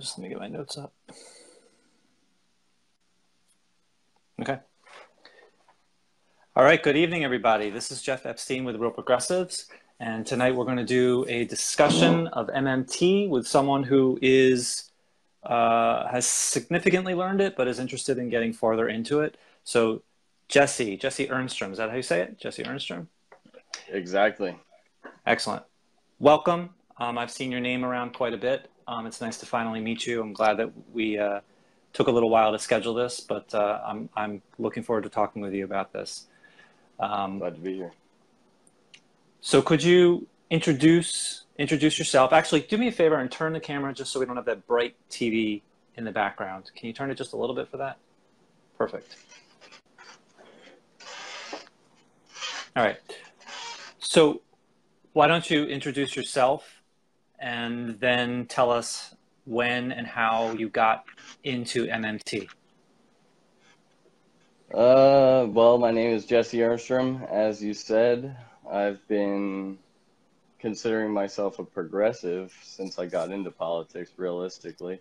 Just let me get my notes up. Okay. All right, good evening, everybody. This is Jeff Epstein with Real Progressives, and tonight we're going to do a discussion of MMT with someone who has significantly learned it, but is interested in getting farther into it. So Jesse Ehrnstrom, is that how you say it? Jesse Ehrnstrom? Exactly. Excellent. Welcome. I've seen your name around quite a bit. It's nice to finally meet you. I'm glad that we took a little while to schedule this, but I'm looking forward to talking with you about this. Glad to be here. So could you introduce yourself? Actually, do me a favor and turn the camera just so we don't have that bright TV in the background. Can you turn it just a little bit for that? Perfect. All right. So why don't you introduce yourself and then tell us when and how you got into MMT. Well, my name is Jesse Ehrnstrom. As you said, I've been considering myself a progressive since I got into politics, realistically.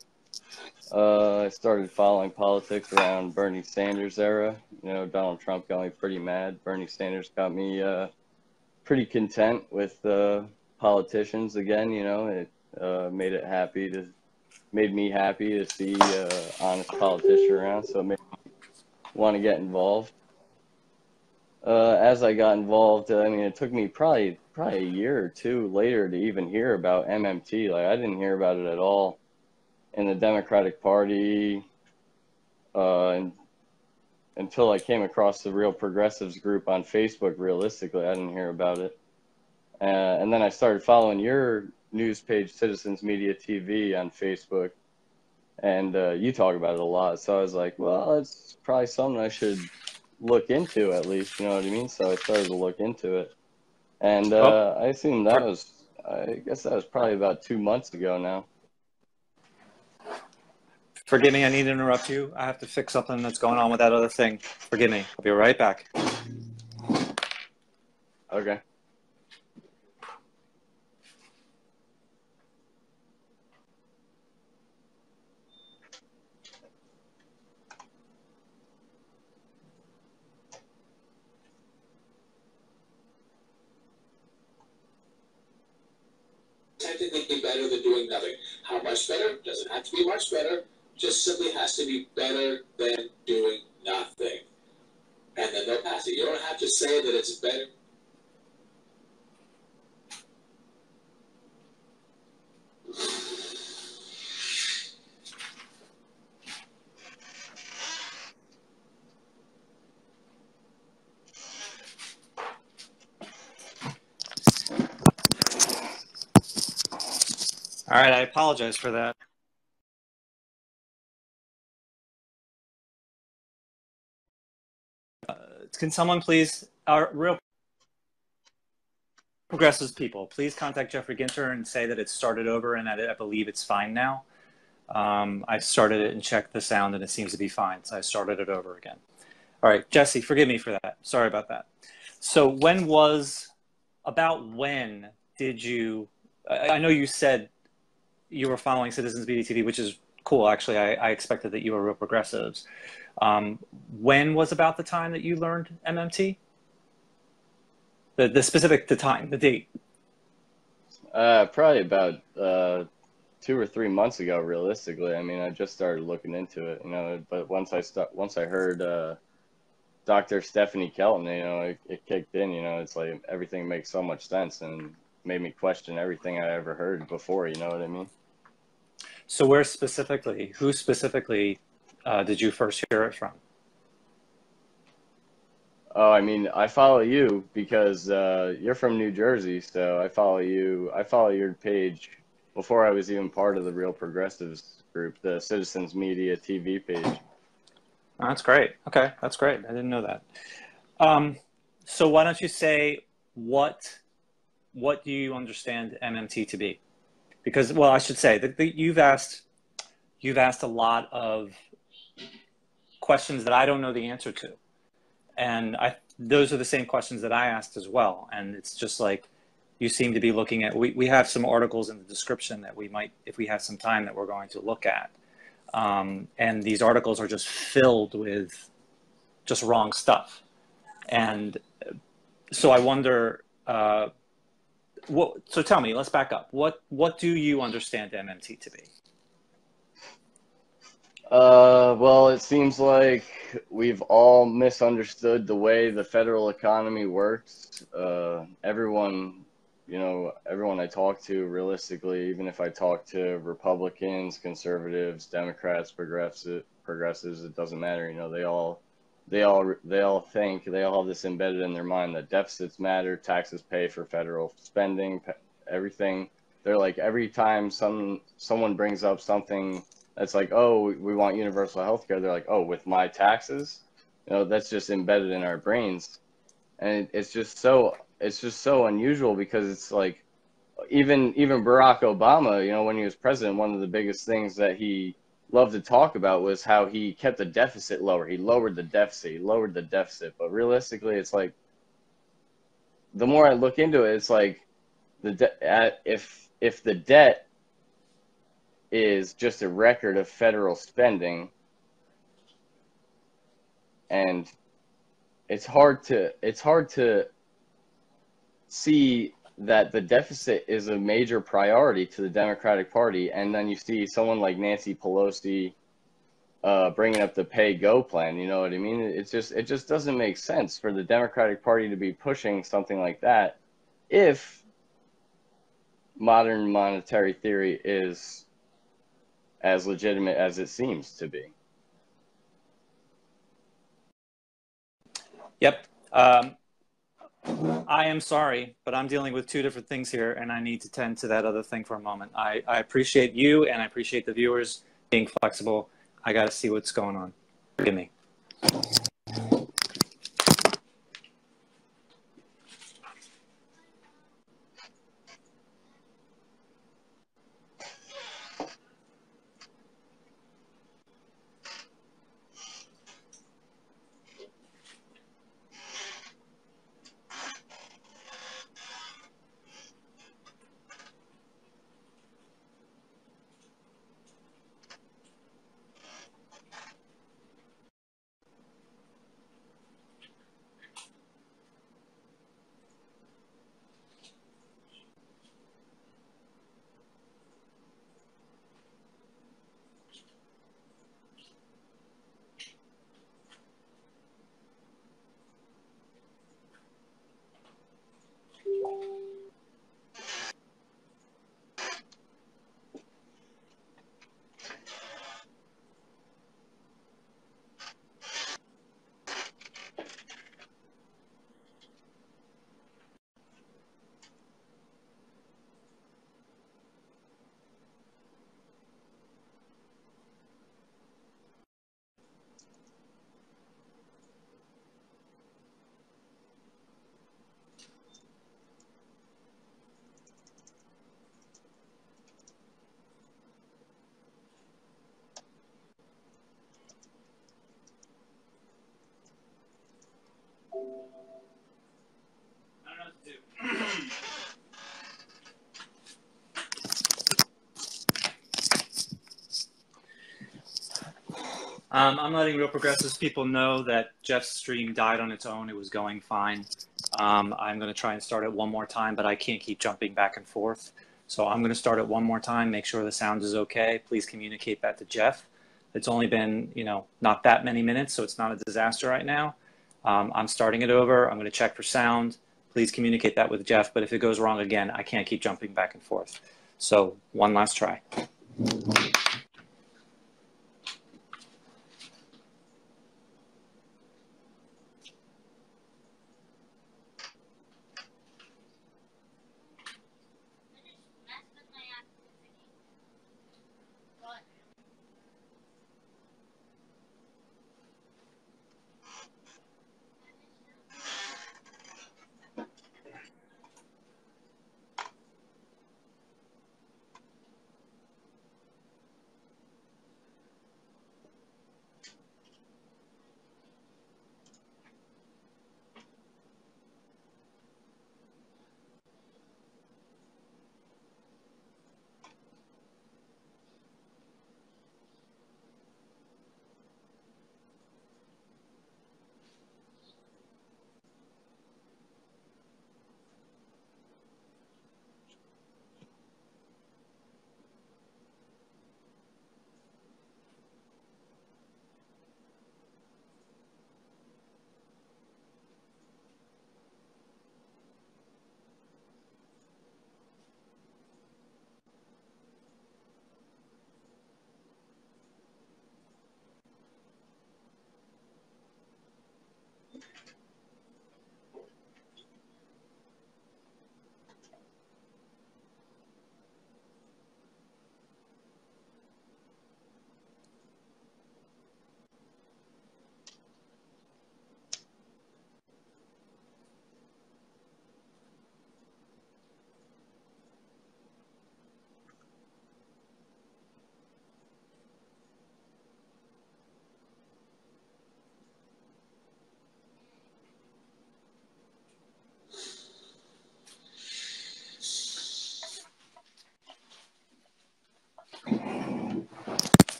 I started following politics around Bernie Sanders era. You know, Donald Trump got me pretty mad. Bernie Sanders got me pretty content with politicians again. You know, it made me happy to see honest politician around, so it made me want to get involved. As I got involved, I mean, it took me probably a year or two later to even hear about MMT. Like, I didn't hear about it at all in the Democratic Party until I came across the Real Progressives group on Facebook. Realistically, I didn't hear about it. And then I started following your news page, Citizens Media TV, on Facebook, and you talk about it a lot. So I was like, well, it's probably something I should look into at least, you know what I mean? So I started to look into it. And I assume I guess that was probably about 2 months ago now. Forgive me, I need to interrupt you. I have to fix something that's going on with that other thing. Forgive me. I'll be right back. Okay. Technically better than doing nothing. How much better? Doesn't have to be much better. Just simply has to be better than doing nothing. And then they'll pass it. You don't have to say that it's better. All right, I apologize for that. Can someone please, our Real Progressives people, please contact Jeffrey Ginter and say that it started over and that I believe it's fine now. I started it and checked the sound and it seems to be fine, so I started it over again. All right, Jesse, forgive me for that. Sorry about that. So when did you, I know you said you were following Citizens Media TV, which is cool. Actually, I expected that you were Real Progressives. When was about the time that you learned MMT? The specific time, the date? Probably about 2 or 3 months ago, realistically. I mean, I just started looking into it, you know, but once I heard Dr. Stephanie Kelton, you know, it kicked in, you know, it's like everything makes so much sense and made me question everything I ever heard before, you know what I mean? So who specifically did you first hear it from? Oh, I mean, I follow you because you're from New Jersey, so I follow your page before I was even part of the Real Progressives group, the Citizens Media TV page. Oh, that's great. Okay, that's great. I didn't know that. So why don't you say what do you understand MMT to be? Because, well, I should say that you've asked a lot of questions that I don't know the answer to. And those are the same questions that I asked as well. And it's just like, you seem to be looking at, we have some articles in the description that we might, if we have some time, that we're going to look at. And these articles are just filled with just wrong stuff. And so I wonder, so tell me, let's back up. What do you understand MMT to be? Well, it seems like we've all misunderstood the way the federal economy works. Everyone I talk to, realistically, even if I talk to Republicans, conservatives, Democrats, progressives, it doesn't matter. You know, they all think, they all have this embedded in their mind that deficits matter, taxes pay for federal spending, everything. They're like, every time someone brings up something that's like, oh, we want universal health care, they're like, oh, with my taxes? You know, that's just embedded in our brains. And it's just so unusual, because it's like, even Barack Obama, you know, when he was president, one of the biggest things that he loved to talk about was how he kept the deficit lower. He lowered the deficit. But realistically, it's like, the more I look into it, it's like, if the debt is just a record of federal spending, and it's hard to see that the deficit is a major priority to the Democratic Party, and then you see someone like Nancy Pelosi bringing up the pay-go plan. You know what I mean? It just doesn't make sense for the Democratic Party to be pushing something like that if modern monetary theory is as legitimate as it seems to be. Yep. I am sorry, but I'm dealing with two different things here, and I need to tend to that other thing for a moment. I appreciate you, and I appreciate the viewers being flexible. I got to see what's going on. Forgive me. I'm letting Real Progressives people know that Jeff's stream died on its own. It was going fine. I'm going to try and start it one more time, but I can't keep jumping back and forth. So I'm going to start it one more time, make sure the sound is okay. Please communicate that to Jeff. It's only been, not that many minutes, so it's not a disaster right now. I'm starting it over. I'm going to check for sound. Please communicate that with Jeff. But if it goes wrong again, I can't keep jumping back and forth. So one last try.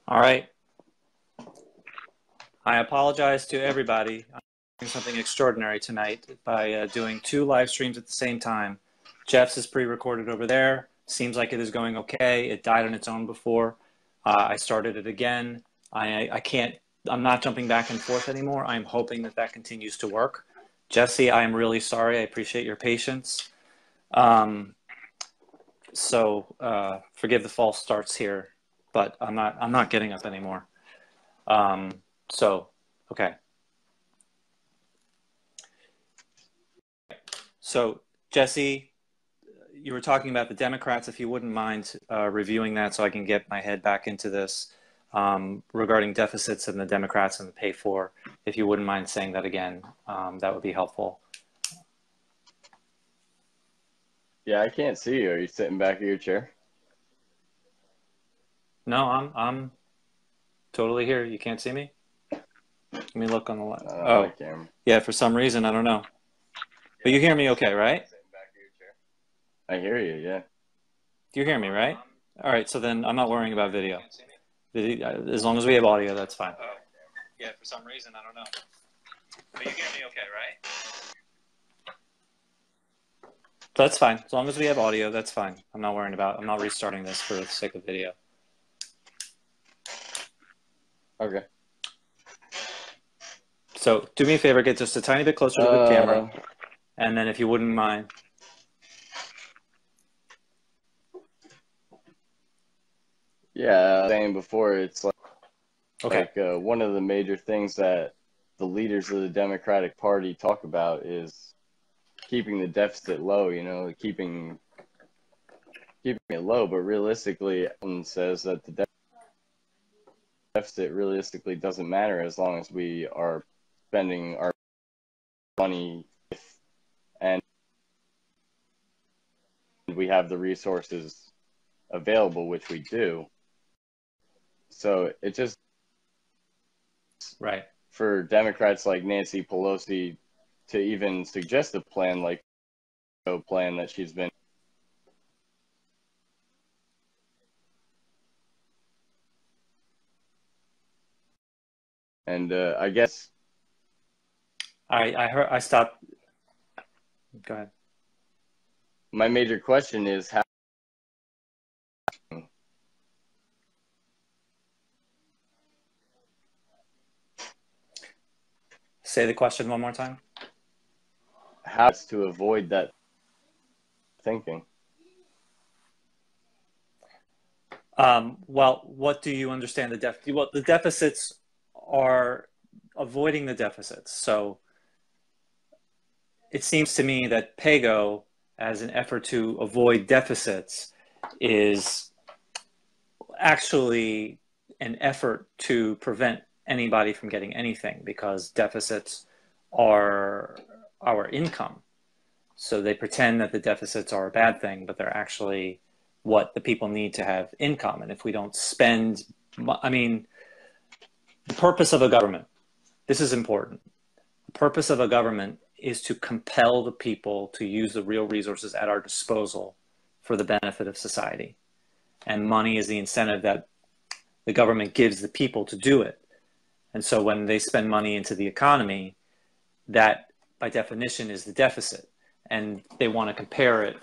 All right. I apologize to everybody. I'm doing something extraordinary tonight by doing 2 live streams at the same time. Jeff's is pre-recorded over there. Seems like it is going okay. It died on its own before. I started it again. I'm not jumping back and forth anymore. I'm hoping that that continues to work. Jesse, I am really sorry. I appreciate your patience. Forgive the false starts here, but I'm not getting up anymore. Okay. So Jesse, you were talking about the Democrats, if you wouldn't mind reviewing that so I can get my head back into this regarding deficits and the Democrats and the pay for. If you wouldn't mind saying that again, that would be helpful. Yeah, I can't see you. Are you sitting back in your chair? No, I'm totally here. You can't see me? Let me look on the left. Oh, yeah, for some reason, I don't know. But you hear me okay, right? I hear you, yeah. Do you hear me, right? All right, so then I'm not worrying about video. As long as we have audio, that's fine. Oh, yeah, for some reason, I don't know. But you hear me okay, right? That's fine. As long as we have audio, that's fine. I'm not restarting this for the sake of video. Okay. So do me a favor, get just a tiny bit closer to the camera. And then if you wouldn't mind. Yeah, saying before, it's like, okay. One of the major things that the leaders of the Democratic Party talk about is keeping the deficit low, keeping it low. But realistically, Epstein says that the deficit realistically doesn't matter as long as we are spending our money and we have the resources available, which we do. So it just, right, for Democrats like Nancy Pelosi to even suggest a plan like the plan that she's been. And I guess I stopped. Go ahead. My major question is how. Say the question one more time. How to avoid that thinking? Well, what do you understand the deficit? Well, the deficits are avoiding the deficits. So it seems to me that PAYGO, as an effort to avoid deficits, is actually an effort to prevent anybody from getting anything, because deficits are our income. So they pretend that the deficits are a bad thing, but they're actually what the people need to have income. And if we don't spend, I mean, the purpose of a government, this is important. The purpose of a government is to compel the people to use the real resources at our disposal for the benefit of society. And money is the incentive that the government gives the people to do it. And so when they spend money into the economy, that by definition is the deficit. And they want to compare it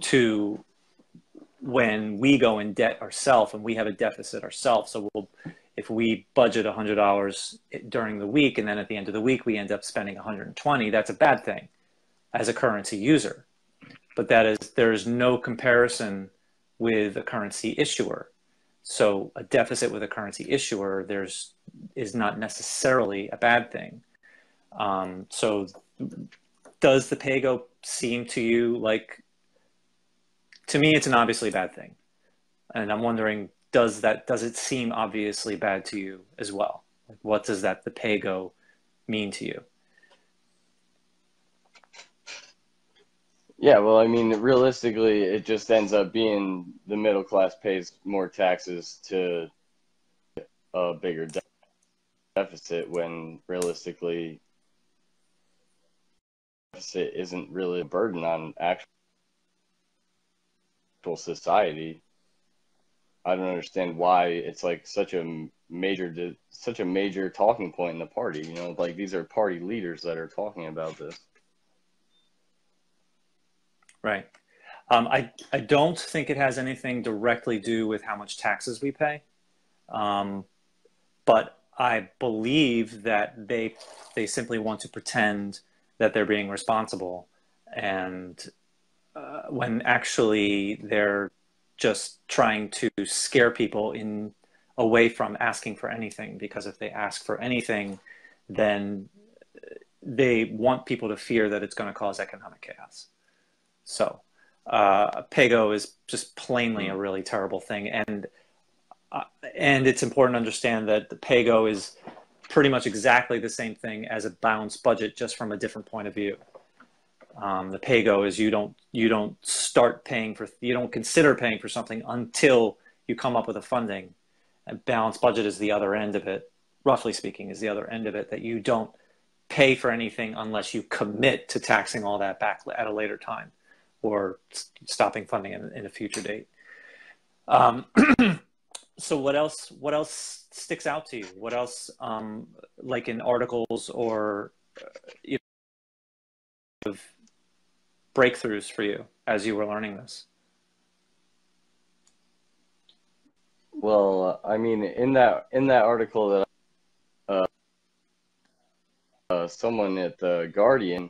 to when we go in debt ourselves and we have a deficit ourselves. So if we budget $100 during the week and then at the end of the week we end up spending 120, that's a bad thing as a currency user. But there is no comparison with a currency issuer. So a deficit with a currency issuer is not necessarily a bad thing. So does the PAYGO seem to you like, to me, it's an obviously bad thing. And I'm wondering, does it seem obviously bad to you as well? Like, what does the PAYGO mean to you? Yeah, well, I mean, realistically, it just ends up being the middle class pays more taxes to a bigger deficit, when realistically, deficit isn't really a burden on actual society. I don't understand why it's like such a major talking point in the party. You know, like these are party leaders that are talking about this. Right. I don't think it has anything directly do with how much taxes we pay, but I believe that they simply want to pretend that they're being responsible, and when actually they're just trying to scare people away from asking for anything, because if they ask for anything, then they want people to fear that it's going to cause economic chaos. So PAYGO is just plainly a really terrible thing, and it's important to understand that the PAYGO is pretty much exactly the same thing as a balanced budget, just from a different point of view. The PAYGO is you don't consider paying for something until you come up with a funding. And balanced budget is the other end of it, roughly speaking, is the other end of it, that you don't pay for anything unless you commit to taxing all that back at a later time, or stopping funding in a future date. So what else sticks out to you? What else, like in articles or breakthroughs for you as you were learning this? Well, I mean, in that article that someone at the Guardian,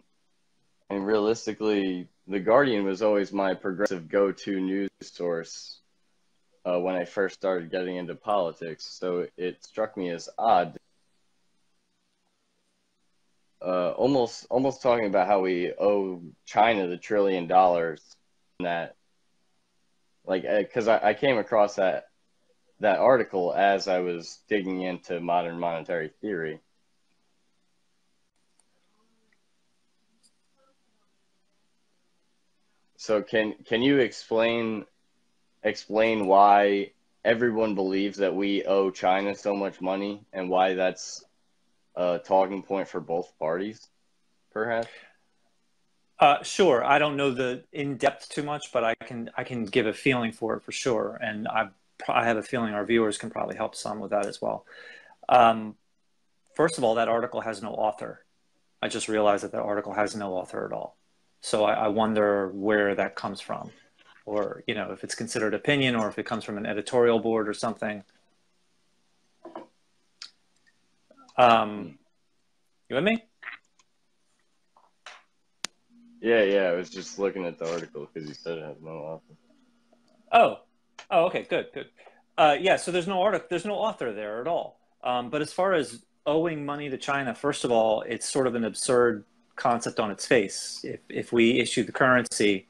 and realistically, the Guardian was always my progressive go-to news source when I first started getting into politics. So it struck me as odd, almost talking about how we owe China the $1 trillion. That, like, because I came across that article as I was digging into modern monetary theory. So can you explain why everyone believes that we owe China so much money, and why that's a talking point for both parties, perhaps? Sure. I don't know the in-depth too much, but I can give a feeling for it for sure, and I have a feeling our viewers can probably help some with that as well. First of all, that article has no author. I just realized that article has no author at all. So I wonder where that comes from, or, if it's considered opinion, or if it comes from an editorial board or something. You with me? Yeah. I was just looking at the article because you said it has no author. Oh, okay, good. Yeah, so there's no author there at all. But as far as owing money to China, first of all, it's sort of an absurd concept on its face. If we issue the currency,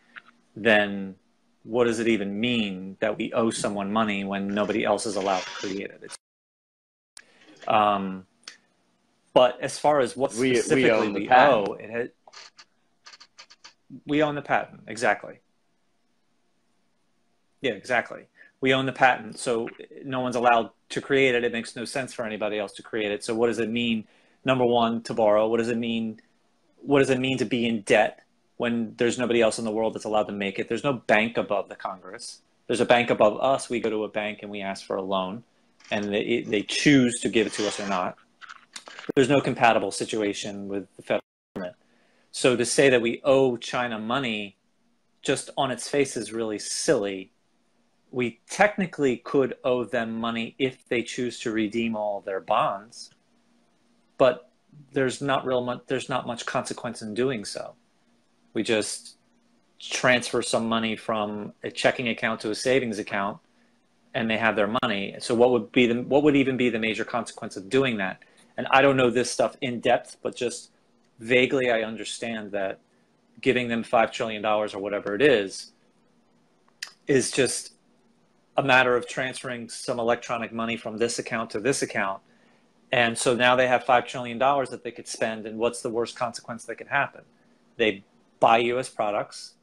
then what does it even mean that we owe someone money when nobody else is allowed to create it? But as far as what specifically we owe, we own the patent. Exactly. Yeah, exactly. We own the patent, so no one's allowed to create it. It makes no sense for anybody else to create it. So what does it mean, number one, to borrow? What does it mean? What does it mean to be in debt when there's nobody else in the world that's allowed to make it? There's no bank above the Congress. There's a bank above us. We go to a bank and we ask for a loan, and they choose to give it to us or not. There's no compatible situation with the federal government. So to say that we owe China money just on its face is really silly. We technically could owe them money if they choose to redeem all their bonds, but there's not much consequence in doing so. We just transfer some money from a checking account to a savings account, and they have their money. So what would even be the major consequence of doing that? And I don't know this stuff in depth, but just vaguely I understand that giving them $5 trillion or whatever it is just a matter of transferring some electronic money from this account to this account. And so now they have $5 trillion that they could spend, and what's the worst consequence that could happen? They buy U.S. products.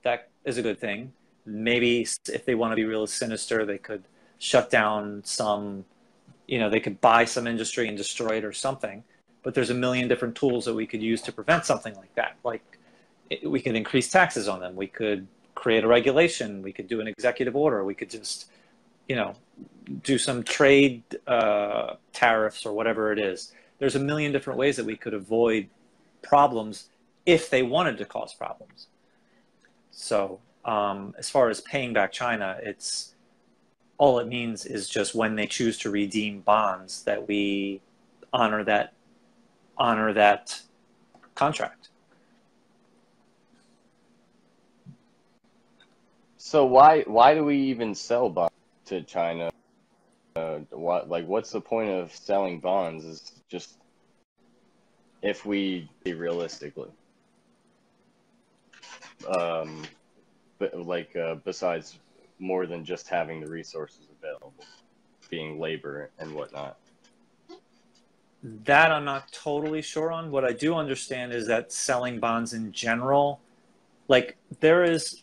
That is a good thing. Maybe if they want to be real sinister, they could shut down some, they could buy some industry and destroy it or something. But there's a million different tools that we could use to prevent something like that. Like, we could increase taxes on them. We could create a regulation. We could do an executive order. We could just, you know, do some trade tariffs or whatever it is. There's a million different ways that we could avoid problems if they wanted to cause problems. So as far as paying back China, it's all it means is just when they choose to redeem bonds that we honor that contract. So why do we even sell bonds to China? What's the point of selling bonds? Is just if we realistically, besides more than just having the resources available, being labor and whatnot. That I'm not totally sure on. What I do understand is that selling bonds in general, like there is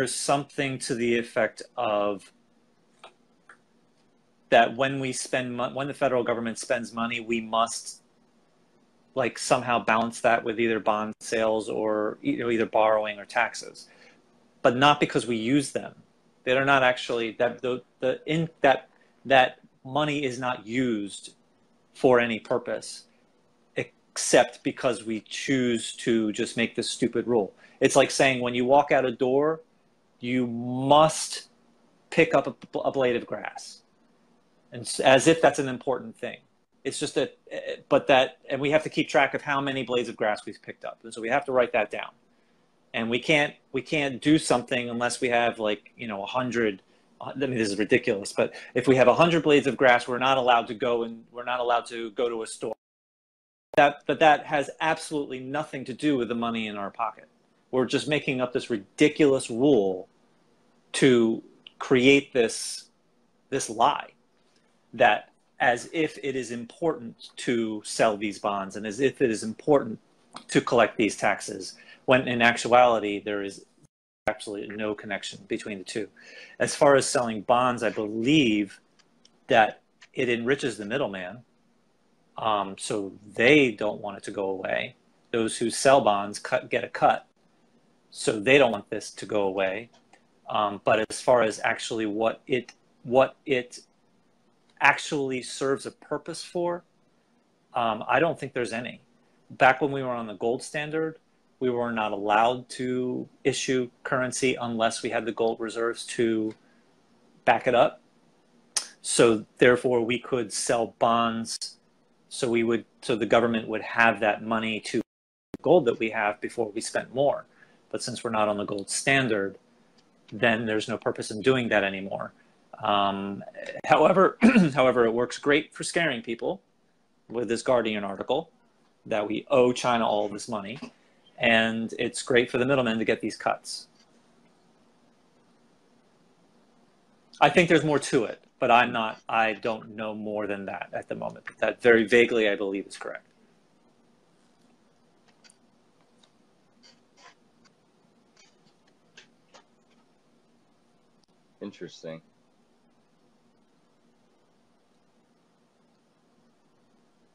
something to the effect of that when the federal government spends money, we must like somehow balance that with either bond sales or either borrowing or taxes, but not because we use them. They are not actually that money is not used for any purpose except because we choose to just make this stupid rule. It's like saying when you walk out a door, you must pick up a blade of grass, and as if that's an important thing. It's just that, and we have to keep track of how many blades of grass we've picked up, and so we have to write that down. And we can't do something unless we have 100. I mean, this is ridiculous, but if we have 100 blades of grass, we're not allowed to go to a store. But that has absolutely nothing to do with the money in our pocket. We're just making up this ridiculous rule to create this lie that as if it is important to sell these bonds and as if it is important to collect these taxes, when in actuality there is absolutely no connection between the two. As far as selling bonds, I believe that it enriches the middleman, so they don't want it to go away. Those who sell bonds get a cut, so they don't want this to go away. But as far as actually what it actually serves a purpose for, I don't think there's any. Back when we were on the gold standard, we were not allowed to issue currency unless we had the gold reserves to back it up. So therefore we could sell bonds. So the government would have that money to gold that we have before we spent more. But since we're not on the gold standard, then there's no purpose in doing that anymore. However, it works great for scaring people with this Guardian article that we owe China all this money. And it's great for the middlemen to get these cuts. I think there's more to it, but I don't know more than that at the moment. That very vaguely, I believe, is correct. Interesting.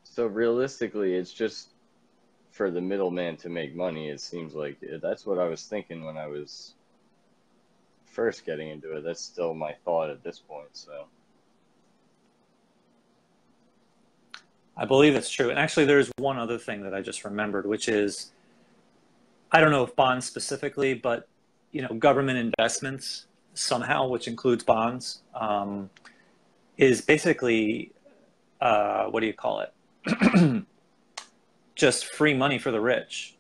So realistically, it's just for the middleman to make money. It seems like that's what I was thinking when I was first getting into it. That's still my thought at this point. So I believe that's true. And actually, there's one other thing that I just remembered, which is, I don't know if bonds specifically, but government investments somehow, which includes bonds, is basically what do you call it? Just free money for the rich.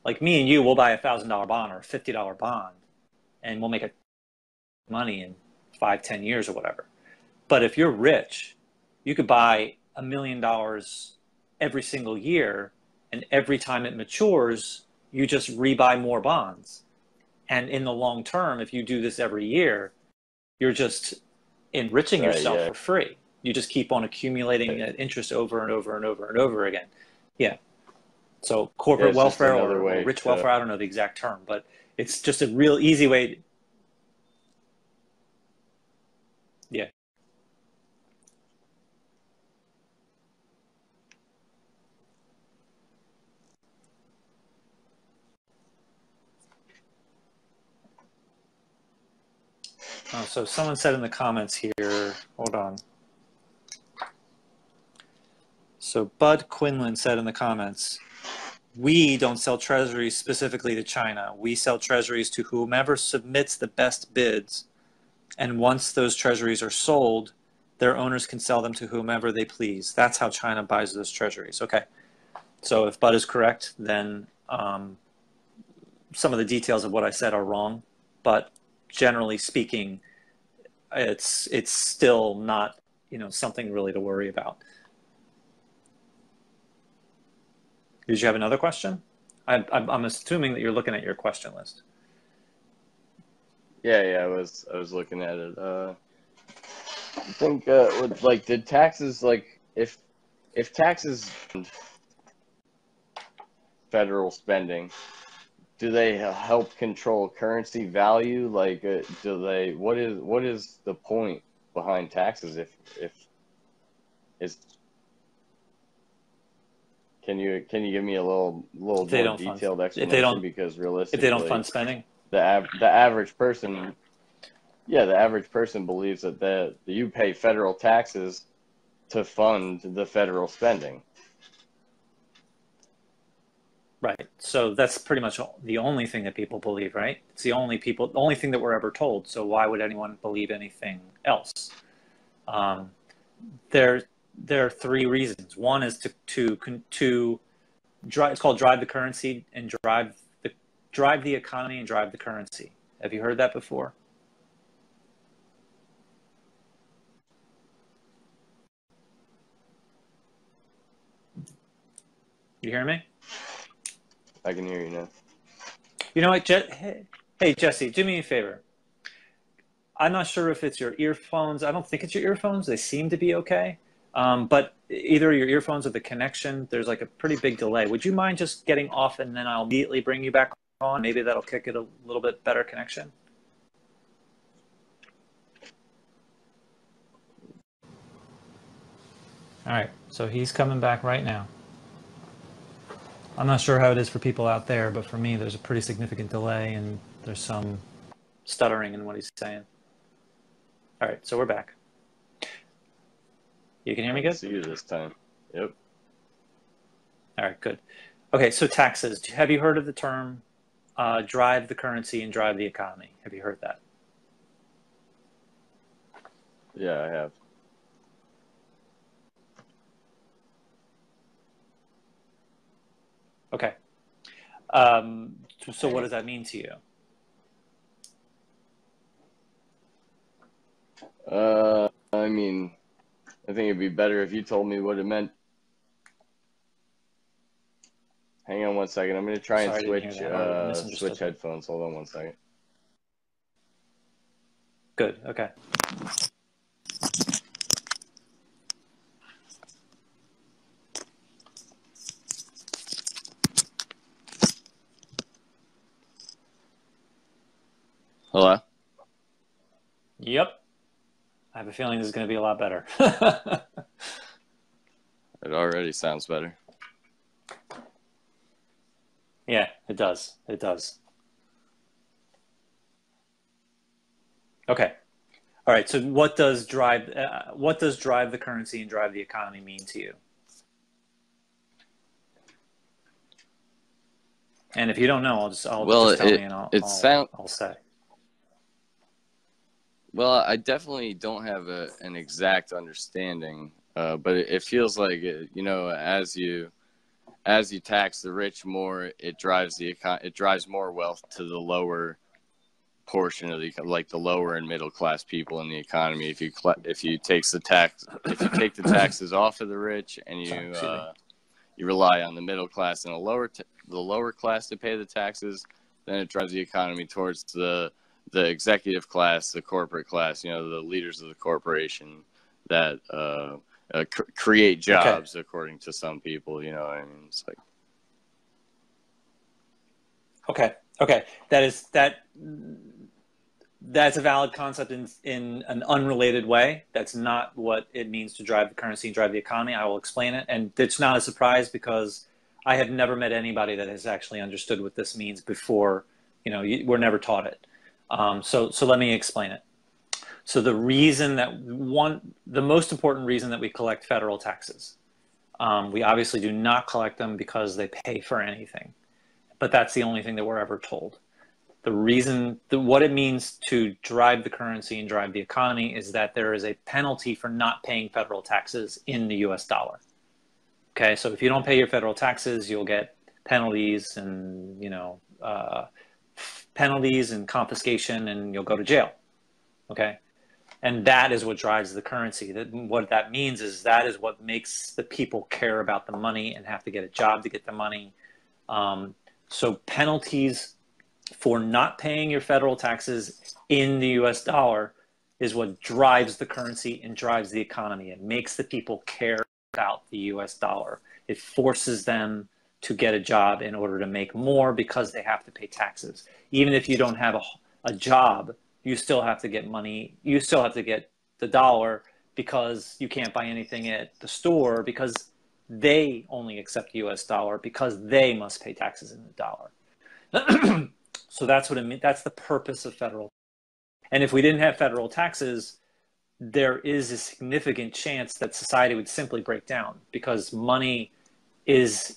Like me and you will buy $1,000 bond or a $50 bond, and we'll make money in 5-10 years or whatever. But if you're rich, you could buy $1 million every single year, and every time it matures, you just rebuy more bonds. And in the long term, if you do this every year, you're just enriching yourself for free. You just keep on accumulating interest over and over and over and over again. Yeah. So corporate welfare or rich welfare, I don't know the exact term, but it's just a real easy way. Yeah. So someone said in the comments here, hold on. So Bud Quinlan said in the comments, we don't sell treasuries specifically to China. We sell treasuries to whomever submits the best bids. And once those treasuries are sold, their owners can sell them to whomever they please. That's how China buys those treasuries. Okay. So if Bud is correct, then some of the details of what I said are wrong. But generally speaking, it's still not, something really to worry about. Did you have another question? I'm assuming that you're looking at your question list. Yeah, I was looking at it. I think did taxes, like if taxes federal spending, do they help control currency value? Like, do they? What is the point behind taxes? If it's Can you give me a little more detailed explanation? Because realistically, if they don't fund spending, the average person, the average person believes that you pay federal taxes to fund the federal spending. Right. So that's pretty much the only thing that people believe, right? It's the only thing that we're ever told. So why would anyone believe anything else? There are three reasons. One is to drive. It's called drive the currency and drive the economy and drive the currency. Have you heard that before? You hear me? I can hear you now. You know what, hey, Jesse, do me a favor. I'm not sure if it's your earphones. I don't think it's your earphones. They seem to be okay. But either your earphones or the connection, there's like a pretty big delay. Would you mind just getting off and then I'll immediately bring you back on? Maybe that'll kick it a little bit better connection. All right, so he's coming back right now. I'm not sure how it is for people out there, but for me, there's a pretty significant delay and there's some stuttering in what he's saying. All right, so we're back. You can hear me good? I see you this time. Yep. All right, good. Okay, so taxes. Have you heard of the term drive the currency and drive the economy? Have you heard that? Yeah, I have. Okay. So what does that mean to you? I mean, I think it'd be better if you told me what it meant. Hang on one second. I'm going to try and switch headphones. Hold on one second. Good. Okay. Hello? Yep. I have a feeling this is going to be a lot better. It already sounds better. Yeah, it does. It does. Okay. All right. So what does drive the currency and drive the economy mean to you? And if you don't know, I'll just tell me and I'll say. Well, I definitely don't have an exact understanding, but it feels like, as you tax the rich more, it drives more wealth to the lower portion of the lower and middle class people in the economy. If you take the taxes off of the rich and you rely on the middle class and the lower class to pay the taxes, then it drives the economy towards the executive class, the corporate class, the leaders of the corporation that create jobs, according to some people. I mean, it's like. Okay. That's a valid concept in an unrelated way. That's not what it means to drive the currency and drive the economy. I will explain it. And it's not a surprise because I have never met anybody that has actually understood what this means before. We're never taught it. So let me explain it. So the most important reason that we collect federal taxes, we obviously do not collect them because they pay for anything, but that's the only thing that we're ever told. What it means to drive the currency and drive the economy is that there is a penalty for not paying federal taxes in the US dollar. Okay, so if you don't pay your federal taxes, you'll get penalties and, penalties and confiscation, and you'll go to jail. Okay, and that is what drives the currency. What that means is that is what makes the people care about the money and have to get a job to get the money. So penalties for not paying your federal taxes in the US dollar is what drives the currency and drives the economy. It makes the people care about the US dollar. It forces them to get a job in order to make more because they have to pay taxes. Even if you don't have a job, you still have to get money. You still have to get the dollar because you can't buy anything at the store because they only accept US dollar because they must pay taxes in the dollar. So that's what it means. That's the purpose of federal. And if we didn't have federal taxes, there is a significant chance that society would simply break down because money is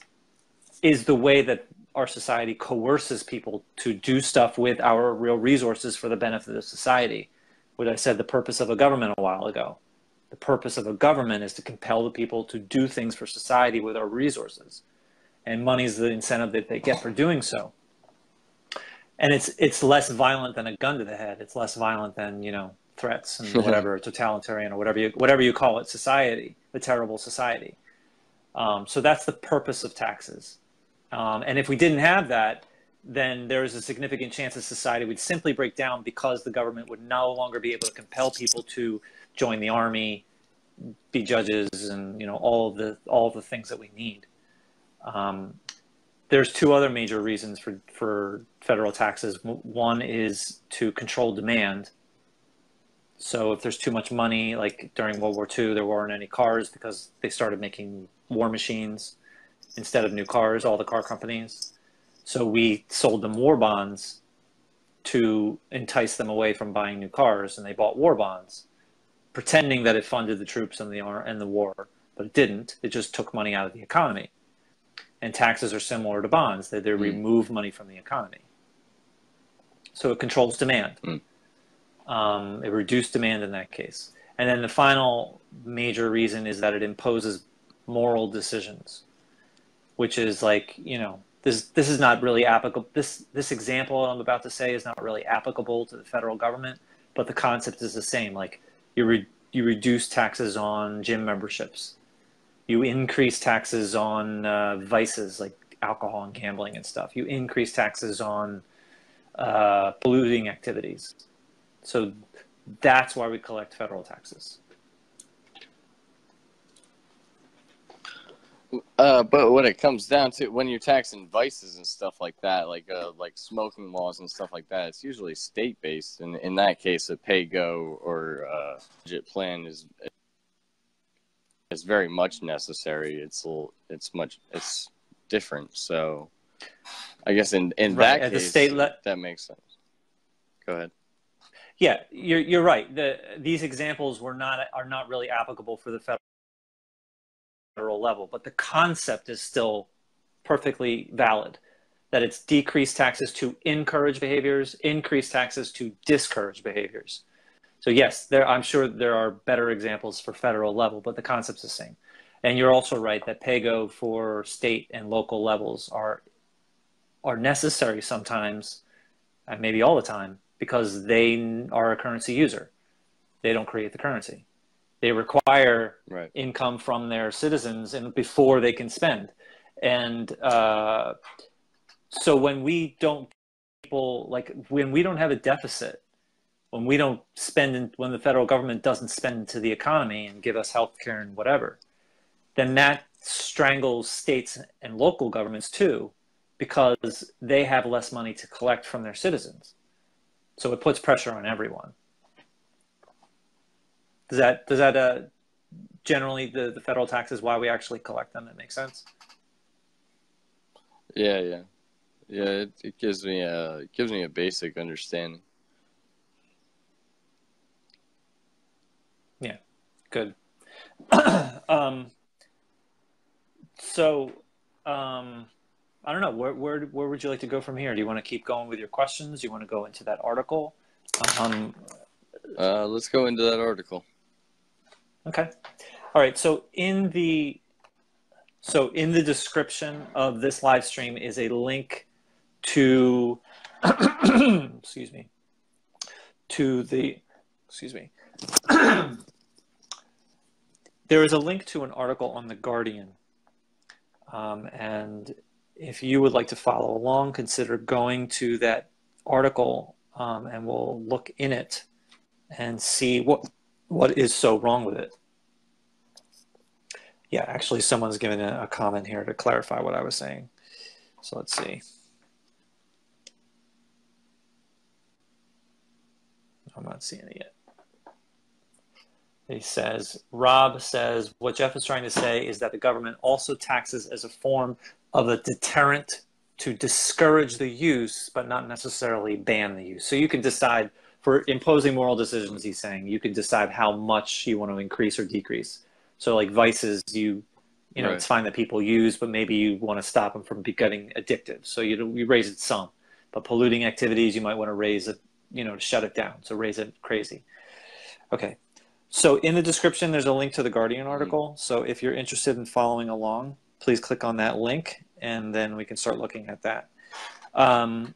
the way that our society coerces people to do stuff with our real resources for the benefit of society. What I said, the purpose of a government a while ago. The purpose of a government is to compel the people to do things for society with our resources. And money is the incentive that they get for doing so. And it's less violent than a gun to the head. It's less violent than, threats and whatever, totalitarian or whatever you call it, society, the terrible society. So that's the purpose of taxes. And if we didn't have that, then there's a significant chance that society would simply break down because the government would no longer be able to compel people to join the army, be judges, and all the things that we need. There's two other major reasons for federal taxes. One is to control demand. So if there's too much money, like during World War II, there weren't any cars because they started making war machines instead of new cars, all the car companies. So we sold them war bonds to entice them away from buying new cars, and they bought war bonds, pretending that it funded the troops and the war, but it didn't. It just took money out of the economy. And taxes are similar to bonds. They remove money from the economy. So it controls demand. It reduced demand in that case. And then the final major reason is that it imposes moral decisions, which is like, this is not really applicable. This example I'm about to say is not really applicable to the federal government, but the concept is the same. Like you reduce taxes on gym memberships. You increase taxes on vices like alcohol and gambling and stuff. You increase taxes on polluting activities. So that's why we collect federal taxes. But when it comes down to when you're taxing vices and stuff like that, like smoking laws and stuff like that, it's usually state-based. And in that case, a pay-go or budget plan is very much necessary. It's different. So I guess in Right. that case, that makes sense. Go ahead. Yeah, you're right. These examples are not really applicable for the federal level, but the concept is still perfectly valid. That it's decreased taxes to encourage behaviors, increased taxes to discourage behaviors. So yes, I'm sure there are better examples for federal level, but the concept's the same. And you're also right that pay-go for state and local levels are necessary sometimes, and maybe all the time, because they are a currency user. They don't create the currency. They require income from their citizens before they can spend. And so when we don't have a deficit, when we don't spend, when the federal government doesn't spend into the economy and give us health care and whatever, then that strangles states and local governments too, because they have less money to collect from their citizens. So it puts pressure on everyone. Does that generally the federal taxes, why we actually collect them? That makes sense. Yeah. It gives me a basic understanding. Good. So, I don't know, where would you like to go from here? Do you want to keep going with your questions? Do you want to go into that article? Let's go into that article. Okay. All right. So in the description of this live stream is a link to, excuse me, there is a link to an article on The Guardian. And if you would like to follow along, consider going to that article, and we'll look in it and see what is so wrong with it. Yeah, actually, someone's given a comment here to clarify what I was saying. So let's see. I'm not seeing it yet. He says, Rob says, what Jeff is trying to say is that the government also taxes as a form of a deterrent to discourage the use, but not necessarily ban the use. So you can decide, for imposing moral decisions, he's saying, you can decide how much you want to increase or decrease. So like vices, you know, Right. It's fine that people use, but maybe you want to stop them from becoming addictive. So you raise it some, but polluting activities, you might want to raise it, to shut it down. So raise it crazy. Okay. So in the description, there's a link to the Guardian article. So if you're interested in following along, please click on that link, and then we can start looking at that. Why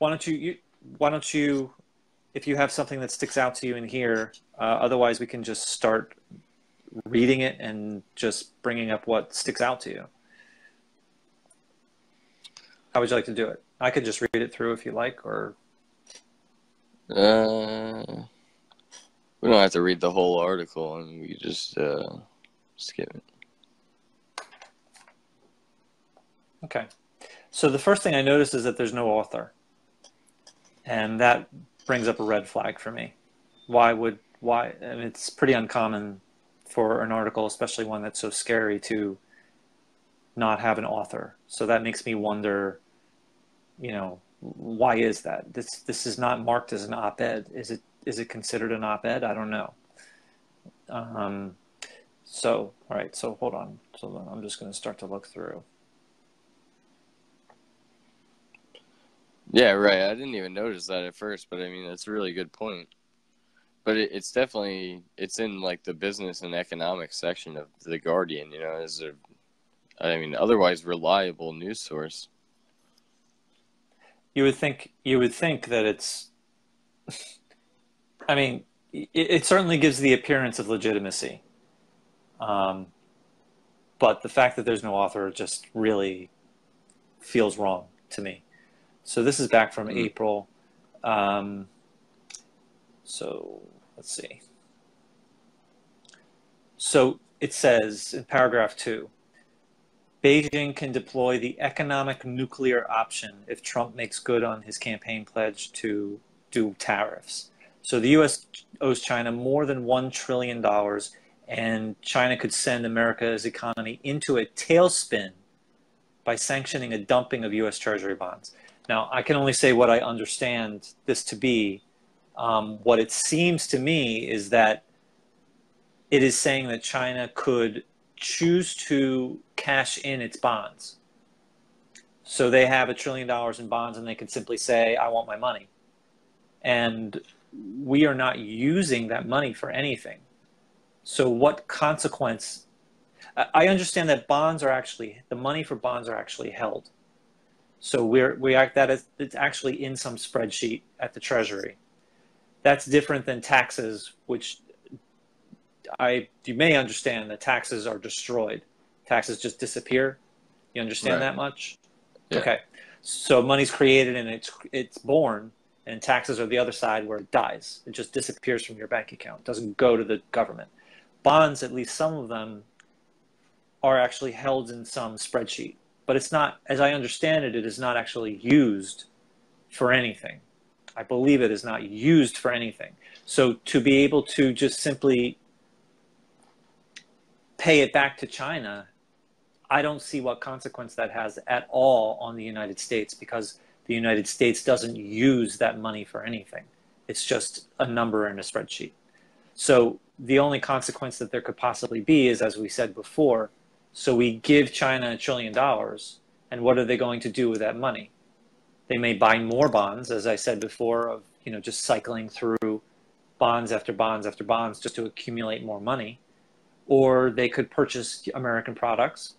don't you, if you have something that sticks out to you in here, otherwise we can just start reading it and just bringing up what sticks out to you. How would you like to do it? I could just read it through if you like, or... We don't have to read the whole article, and we just skip it. Okay. So the first thing I noticed is that there's no author. And that brings up a red flag for me. Why? I mean, it's pretty uncommon for an article, especially one that's so scary, to not have an author. So that makes me wonder, why is that? This is not marked as an op-ed. Is it considered an op-ed? I don't know. So, all right, so hold on. So I'm just going to start to look through. Yeah, right. I didn't even notice that at first, but I mean, that's a really good point. But it's definitely, it's in like the business and economics section of The Guardian, otherwise reliable news source. You would think that it's, I mean, it certainly gives the appearance of legitimacy. But the fact that there's no author just really feels wrong to me. So this is back from April. So let's see. So it says in paragraph 2, Beijing can deploy the economic nuclear option if Trump makes good on his campaign pledge to do tariffs. So the U.S. owes China more than $1 trillion, and China could send America's economy into a tailspin by sanctioning a dumping of U.S. Treasury bonds. Now, I can only say what I understand this to be. What it seems to me is that it is saying that China could choose to cash in its bonds. So they have $1 trillion in bonds, and they can simply say, I want my money. And we are not using that money for anything. So what consequence? I understand that the money for bonds are actually held. So it's actually in some spreadsheet at the Treasury. That's different than taxes, which you may understand that taxes are destroyed. Taxes just disappear. You understand that much? Yeah. Okay. So money's created and it's born, and taxes are the other side where it dies. It just disappears from your bank account. It doesn't go to the government. Bonds, at least some of them, are actually held in some spreadsheet. But it's not, as I understand it, it is not actually used for anything. I believe it is not used for anything. So to be able to just simply pay it back to China, I don't see what consequence that has at all on the United States, because the United States doesn't use that money for anything. It's just a number in a spreadsheet. So the only consequence that there could possibly be is, as we said before, so we give China $1 trillion, and what are they going to do with that money? They may buy more bonds, as I said before, of just cycling through bonds after bonds after bonds just to accumulate more money, or they could purchase American products,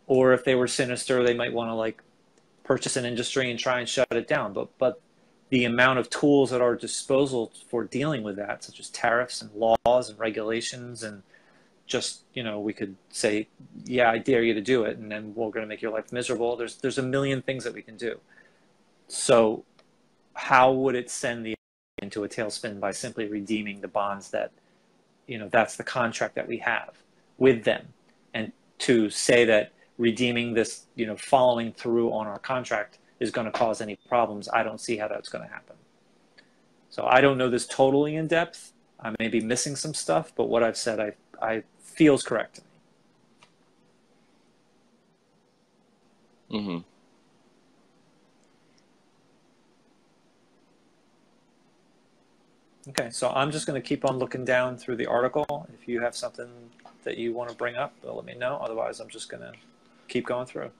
or if they were sinister, they might want to purchase an industry and try and shut it down. But the amount of tools at our disposal for dealing with that, such as tariffs and laws and regulations, and just, we could say, yeah, I dare you to do it, and then we're going to make your life miserable. There's a million things that we can do. So how would it send the into a tailspin by simply redeeming the bonds that, that's the contract that we have with them? And to say that redeeming this, following through on our contract is going to cause any problems, I don't see how that's going to happen. So I don't know this totally in depth. I may be missing some stuff, but what I've said, I feels correct to me. Mm-hmm. Okay, so I'm just going to keep on looking down through the article. If you have something that you want to bring up, let me know. Otherwise, I'm just going to keep going through.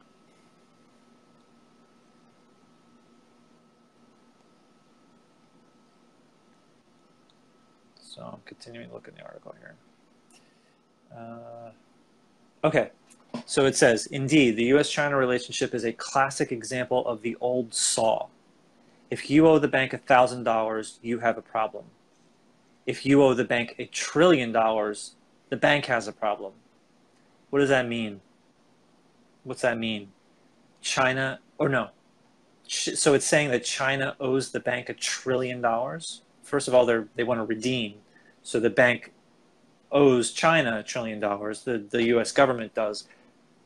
So I'm continuing to look in the article here. Okay, so it says, indeed, the U.S.-China relationship is a classic example of the old saw. If you owe the bank $1,000, you have a problem. If you owe the bank $1 trillion, the bank has a problem. What does that mean? What's that mean? China, or no. So it's saying that China owes the bank $1 trillion. First of all, they want to redeem. So the bank owes China $1 trillion. The U.S. government does.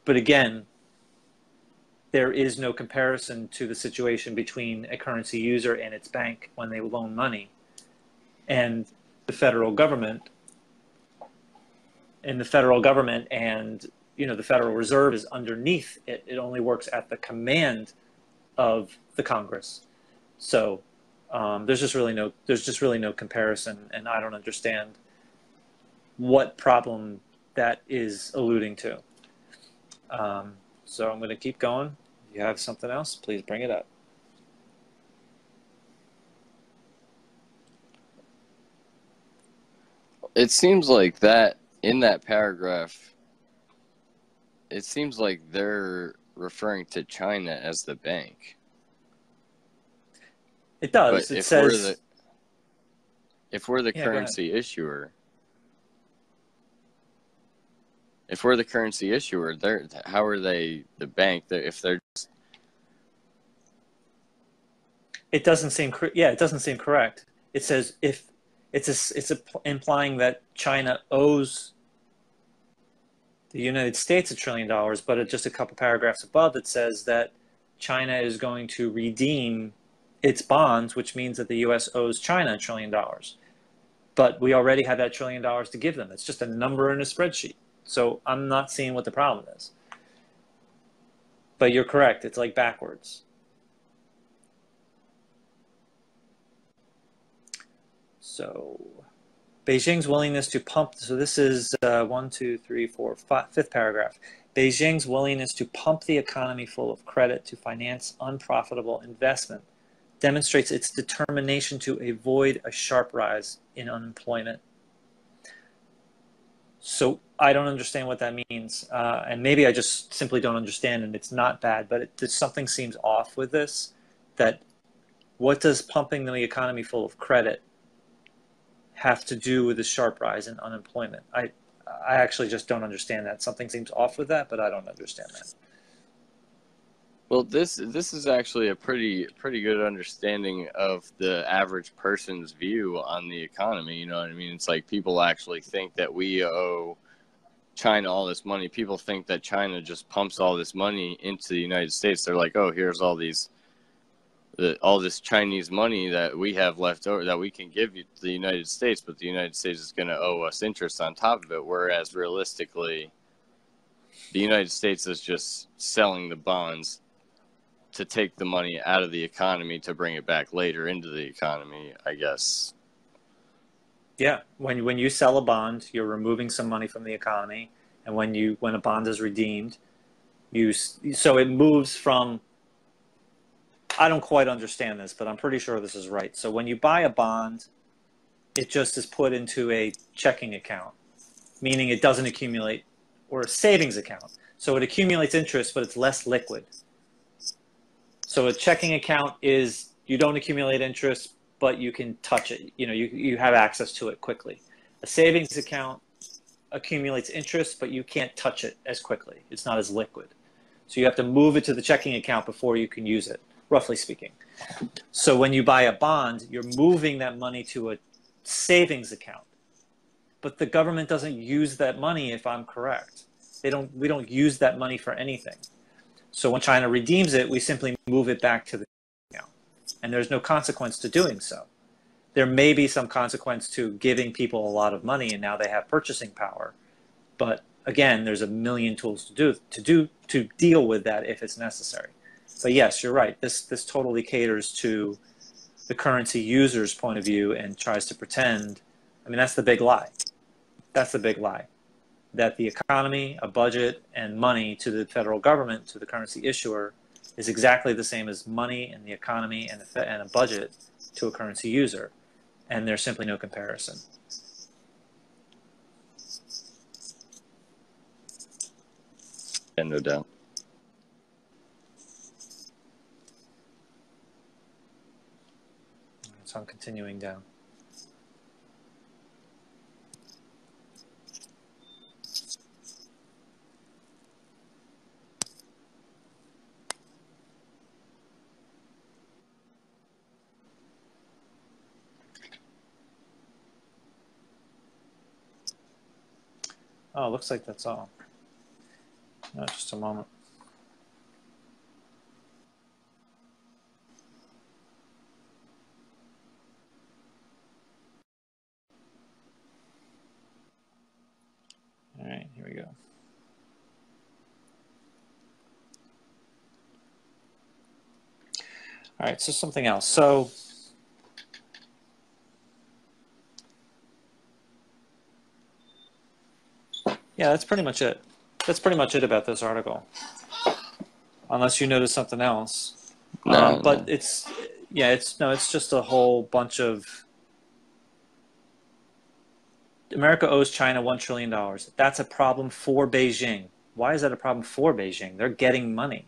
But again, there is no comparison to the situation between a currency user and its bank when they loan money. And the federal government and the Federal Reserve is underneath it. It only works at the command of the Congress. So there's just really no comparison, and I don't understand what problem that is alluding to. So I'm going to keep going. If you have something else, please bring it up. It seems like that in that paragraph, it seems like they're referring to China as the bank. It does. But it says if we're the currency issuer, how are they the bank? If they're just... It doesn't seem it doesn't seem correct. It says if it's implying that China owes the United States $1 trillion, but just a couple paragraphs above it says that China is going to redeem its bonds, which means that the U.S. owes China $1 trillion. But we already had that $1 trillion to give them. It's just a number in a spreadsheet. So I'm not seeing what the problem is. But you're correct. It's like backwards. So Beijing's willingness to pump, so this is 5th paragraph. Beijing's willingness to pump the economy full of credit to finance unprofitable investment demonstrates its determination to avoid a sharp rise in unemployment. So I don't understand what that means. And maybe I just simply don't understand, and it's not bad, but something seems off with this. That what does pumping the economy full of credit have to do with a sharp rise in unemployment? I actually just don't understand that. Something seems off with that, but I don't understand that. Well, this is actually a pretty good understanding of the average person's view on the economy. You know what I mean? It's like people actually think that we owe China all this money. People think that China just pumps all this money into the United States. They're like, oh, here's all this Chinese money that we have left over that we can give you to the United States, but the United States is going to owe us interest on top of it. Whereas realistically, the United States is just selling the bonds to take the money out of the economy to bring it back later into the economy, I guess. Yeah, when you sell a bond, you're removing some money from the economy, and when a bond is redeemed, so it moves from. I don't quite understand this, but I'm pretty sure this is right. So when you buy a bond, it just is put into a checking account, meaning it doesn't accumulate, or a savings account. So it accumulates interest, but it's less liquid. So a checking account is, you don't accumulate interest, but you can touch it. You have access to it quickly. A savings account accumulates interest, but you can't touch it as quickly. It's not as liquid. So you have to move it to the checking account before you can use it, roughly speaking. So when you buy a bond, you're moving that money to a savings account. But the government doesn't use that money, if I'm correct. We don't use that money for anything. So when China redeems it, we simply move it back to the account. And there's no consequence to doing so. There may be some consequence to giving people a lot of money, and now they have purchasing power. But again, there's a million tools to deal with that if it's necessary. But yes, you're right. This totally caters to the currency user's point of view and tries to pretend. I mean, that's the big lie. That's the big lie. That the economy, a budget, and money to the federal government, to the currency issuer, is exactly the same as money in the economy and a budget to a currency user. And there's simply no comparison. Yeah, no doubt. So I'm continuing down. Oh, looks like that's all. No, just a moment. All right, here we go. All right, so something else. So yeah, that's pretty much it. That's pretty much it about this article. Unless you notice something else. No, but no. it's just a whole bunch of America owes China $1 trillion. That's a problem for Beijing. Why is that a problem for Beijing? They're getting money.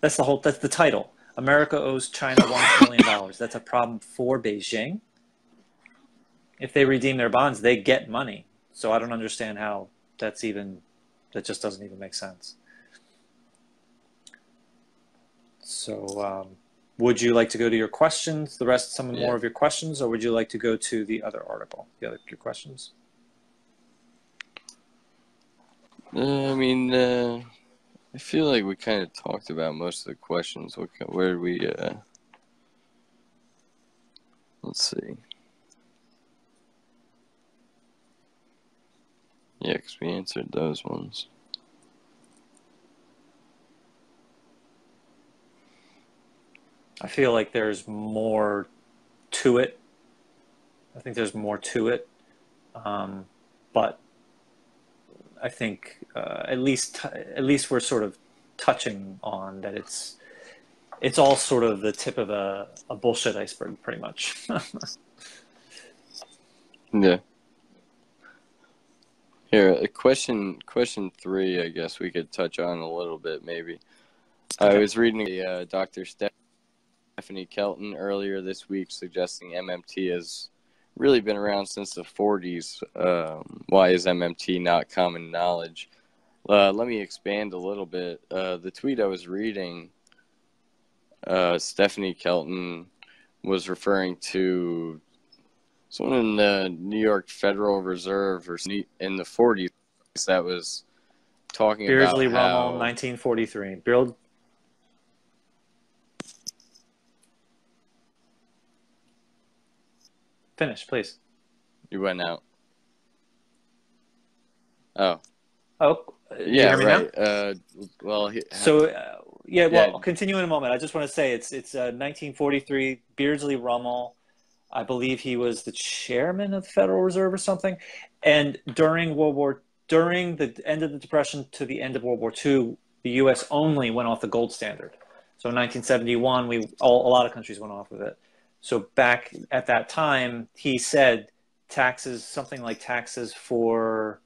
That's the title. America owes China $1 trillion. That's a problem for Beijing. If they redeem their bonds, they get money. So I don't understand how that just doesn't even make sense. So would you like to go to your questions, more of your questions, or would you like to go to the other article, your questions? I mean, I feel like we kind of talked about most of the questions. Where did we, let's see. Yeah, because we answered those ones. I feel like there's more to it. I think there's more to it. But I think at least we're sort of touching on that it's all sort of the tip of a bullshit iceberg, pretty much. Yeah. Here, question 3, I guess we could touch on a little bit, maybe. Okay. I was reading Dr. Stephanie Kelton earlier this week suggesting MMT has really been around since the 40s. Why is MMT not common knowledge? Let me expand a little bit. The tweet I was reading, Stephanie Kelton was referring to someone in the New York Federal Reserve or in the 40s that was talking Beardsley about how... Rummel, 1943. Finish, please. You went out. Oh. Oh, yeah, you hear me right. now? Well, yeah, Yeah. well, I'll continue in a moment. I just want to say it's 1943, Beardsley Rummel. I believe he was the chairman of the Federal Reserve or something. And during the end of the Depression to the end of World War II, the U.S. only went off the gold standard. So in 1971, a lot of countries went off of it. So back at that time, he said something like taxes for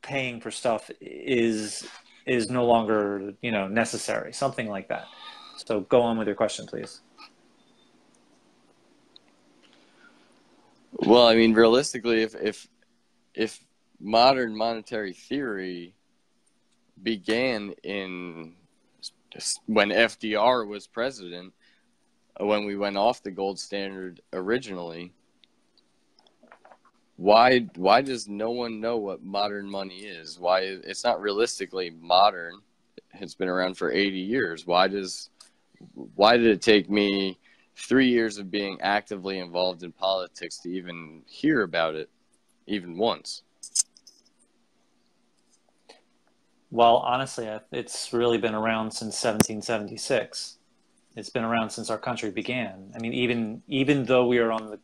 paying for stuff is no longer, necessary, something like that. So go on with your question, please. Well, I mean, realistically, if modern monetary theory began when FDR was president, when we went off the gold standard originally, why does no one know what modern money is? Why it's not realistically modern? It's been around for 80 years. Why did it take me 3 years of being actively involved in politics to even hear about it even once? Well, honestly, it's really been around since 1776. It's been around since our country began. I mean, even though we're on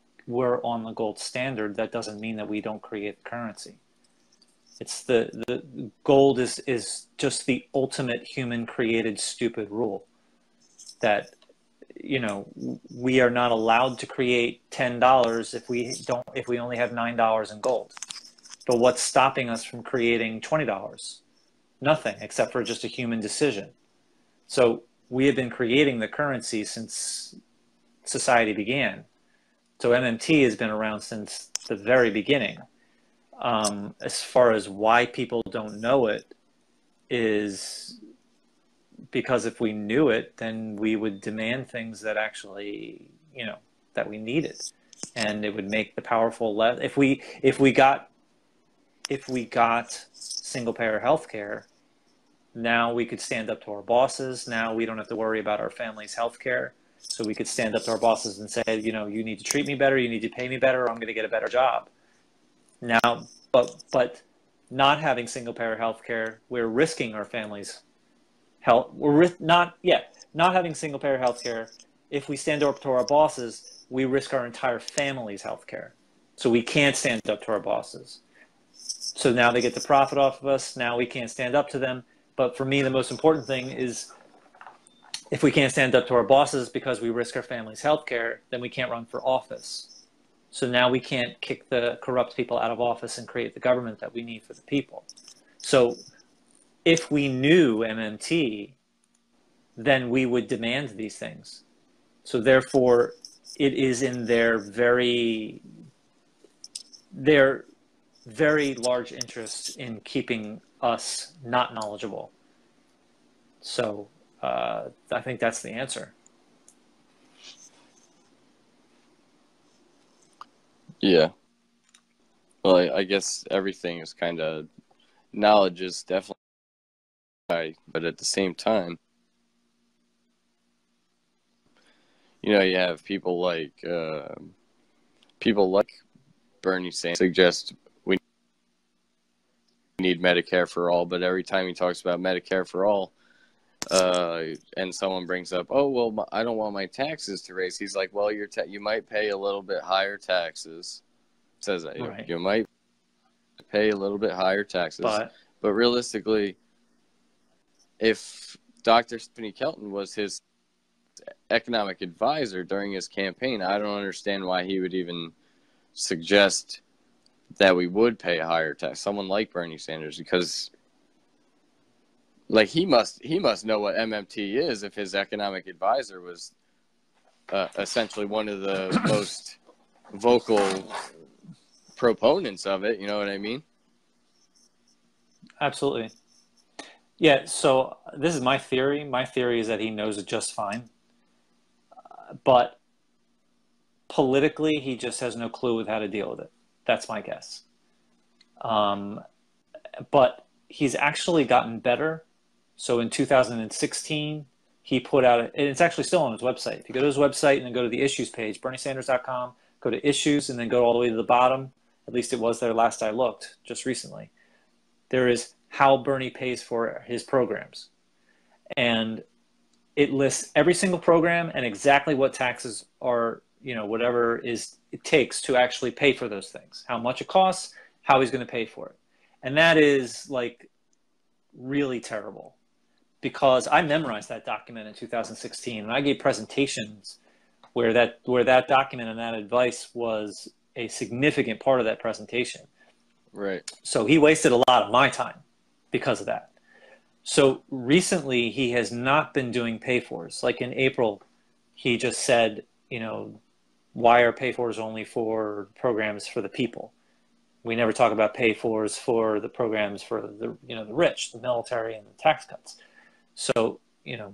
the gold standard, that doesn't mean that we don't create currency. It's the gold is just the ultimate human created stupid rule that, we are not allowed to create $10 if we only have $9 in gold. But what's stopping us from creating $20? Nothing, except for just a human decision. So we have been creating the currency since society began. So MMT has been around since the very beginning. As far as why people don't know it is because if we knew it, then we would demand things that actually, that we needed, and it would make the powerful less. If we got single payer health care, now we could stand up to our bosses. Now we don't have to worry about our family's health care. So we could stand up to our bosses and say, you need to treat me better, you need to pay me better, or I'm going to get a better job. Now, but not having single payer health care, we're risking our family's health. Not having single payer health care. If we stand up to our bosses, we risk our entire family's health care. So we can't stand up to our bosses. So now they get the profit off of us. Now we can't stand up to them. But for me, the most important thing is if we can't stand up to our bosses because we risk our family's health care, then we can't run for office. So now we can't kick the corrupt people out of office and create the government that we need for the people. So if we knew MMT, then we would demand these things. So therefore, it is in their very large interest in keeping us not knowledgeable. So I think that's the answer. Yeah. Well, I guess everything is kind of, knowledge is definitely high, but at the same time, you have people like Bernie Sanders suggest we need Medicare for all, but every time he talks about Medicare for all, and someone brings up, oh, well, I don't want my taxes to raise. He's like, well, you might pay a little bit higher taxes. Says that Right. You might pay a little bit higher taxes, but realistically, if Dr. Stephanie Kelton was his economic advisor during his campaign, I don't understand why he would even suggest that we would pay a higher tax. Someone like Bernie Sanders, because he must know what MMT is if his economic advisor was essentially one of the most vocal proponents of it. You know what I mean? Absolutely. Yeah, so this is my theory. My theory is that he knows it just fine. But politically, he just has no clue with how to deal with it. That's my guess. But he's actually gotten better. So in 2016, he put out, and it's actually still on his website. If you go to his website and then go to the issues page, berniesanders.com, go to issues, and then go all the way to the bottom. At least it was there last I looked, just recently. There is how Bernie pays for his programs. And it lists every single program and exactly what taxes are, whatever it takes to actually pay for those things, how much it costs, how he's going to pay for it. And that is like really terrible, because I memorized that document in 2016 and I gave presentations where that document and that advice was a significant part of that presentation. Right. So he wasted a lot of my time because of that. So recently he has not been doing pay-fors. Like in April, he just said, why are pay-fors only for programs for the people? We never talk about pay-fors for the programs for the rich, the military, and the tax cuts. So,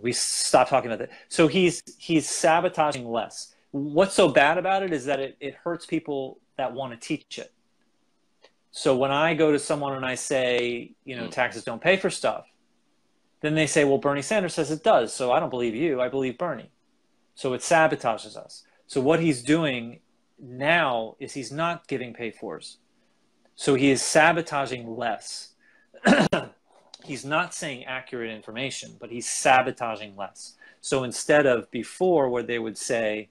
we stopped talking about that. So he's sabotaging less. What's so bad about it is that it hurts people that want to teach it. So when I go to someone and I say, taxes don't pay for stuff, then they say, well, Bernie Sanders says it does. So I don't believe you. I believe Bernie. So it sabotages us. So what he's doing now is he's not giving pay-fors. So he is sabotaging less. He's not saying accurate information, but he's sabotaging less. So instead of before where they would say,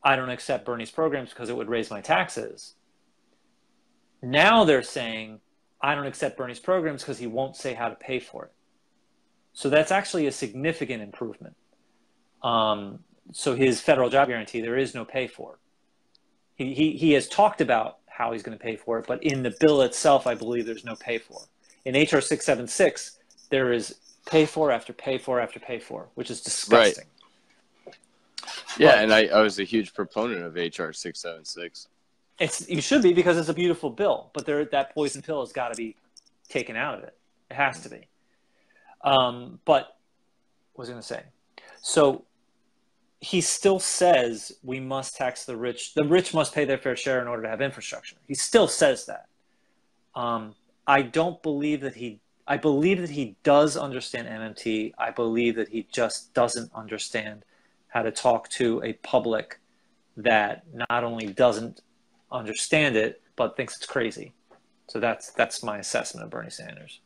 I don't accept Bernie's programs because it would raise my taxes, now they're saying, I don't accept Bernie's programs because he won't say how to pay for it. So that's actually a significant improvement. So his federal job guarantee, there is no pay for. He has talked about how he's going to pay for it, but in the bill itself, I believe there's no pay for. In HR 676, there is pay for after pay for after pay for, which is disgusting. Right. Yeah, and I was a huge proponent of HR 676. You should be, because it's a beautiful bill, but that poison pill has got to be taken out of it. It has to be. But what was I going to say? So he still says we must tax the rich. The rich must pay their fair share in order to have infrastructure. He still says that. I don't believe that I believe that he does understand MMT. I believe that he just doesn't understand how to talk to a public that not only doesn't understand it, but thinks it's crazy. So that's my assessment of Bernie Sanders.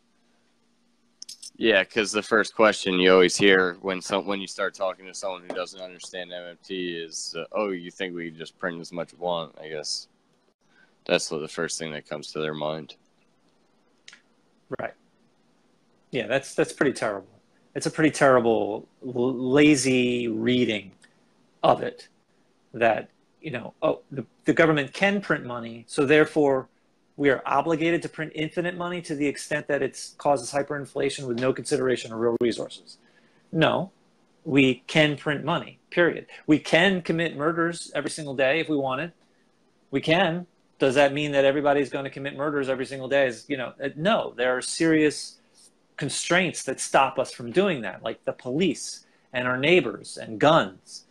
Yeah, because the first question you always hear when you start talking to someone who doesn't understand MMT is, oh, you think we can just print as much as we want? I guess that's the first thing that comes to their mind. Right. Yeah, that's pretty terrible. It's a pretty terrible, lazy reading of it, that, the government can print money, so therefore we are obligated to print infinite money to the extent that it causes hyperinflation with no consideration of real resources. No, we can print money, period. We can commit murders every single day if we wanted. We can. Does that mean that everybody's going to commit murders every single day? No, there are serious constraints that stop us from doing that, like the police and our neighbors and guns.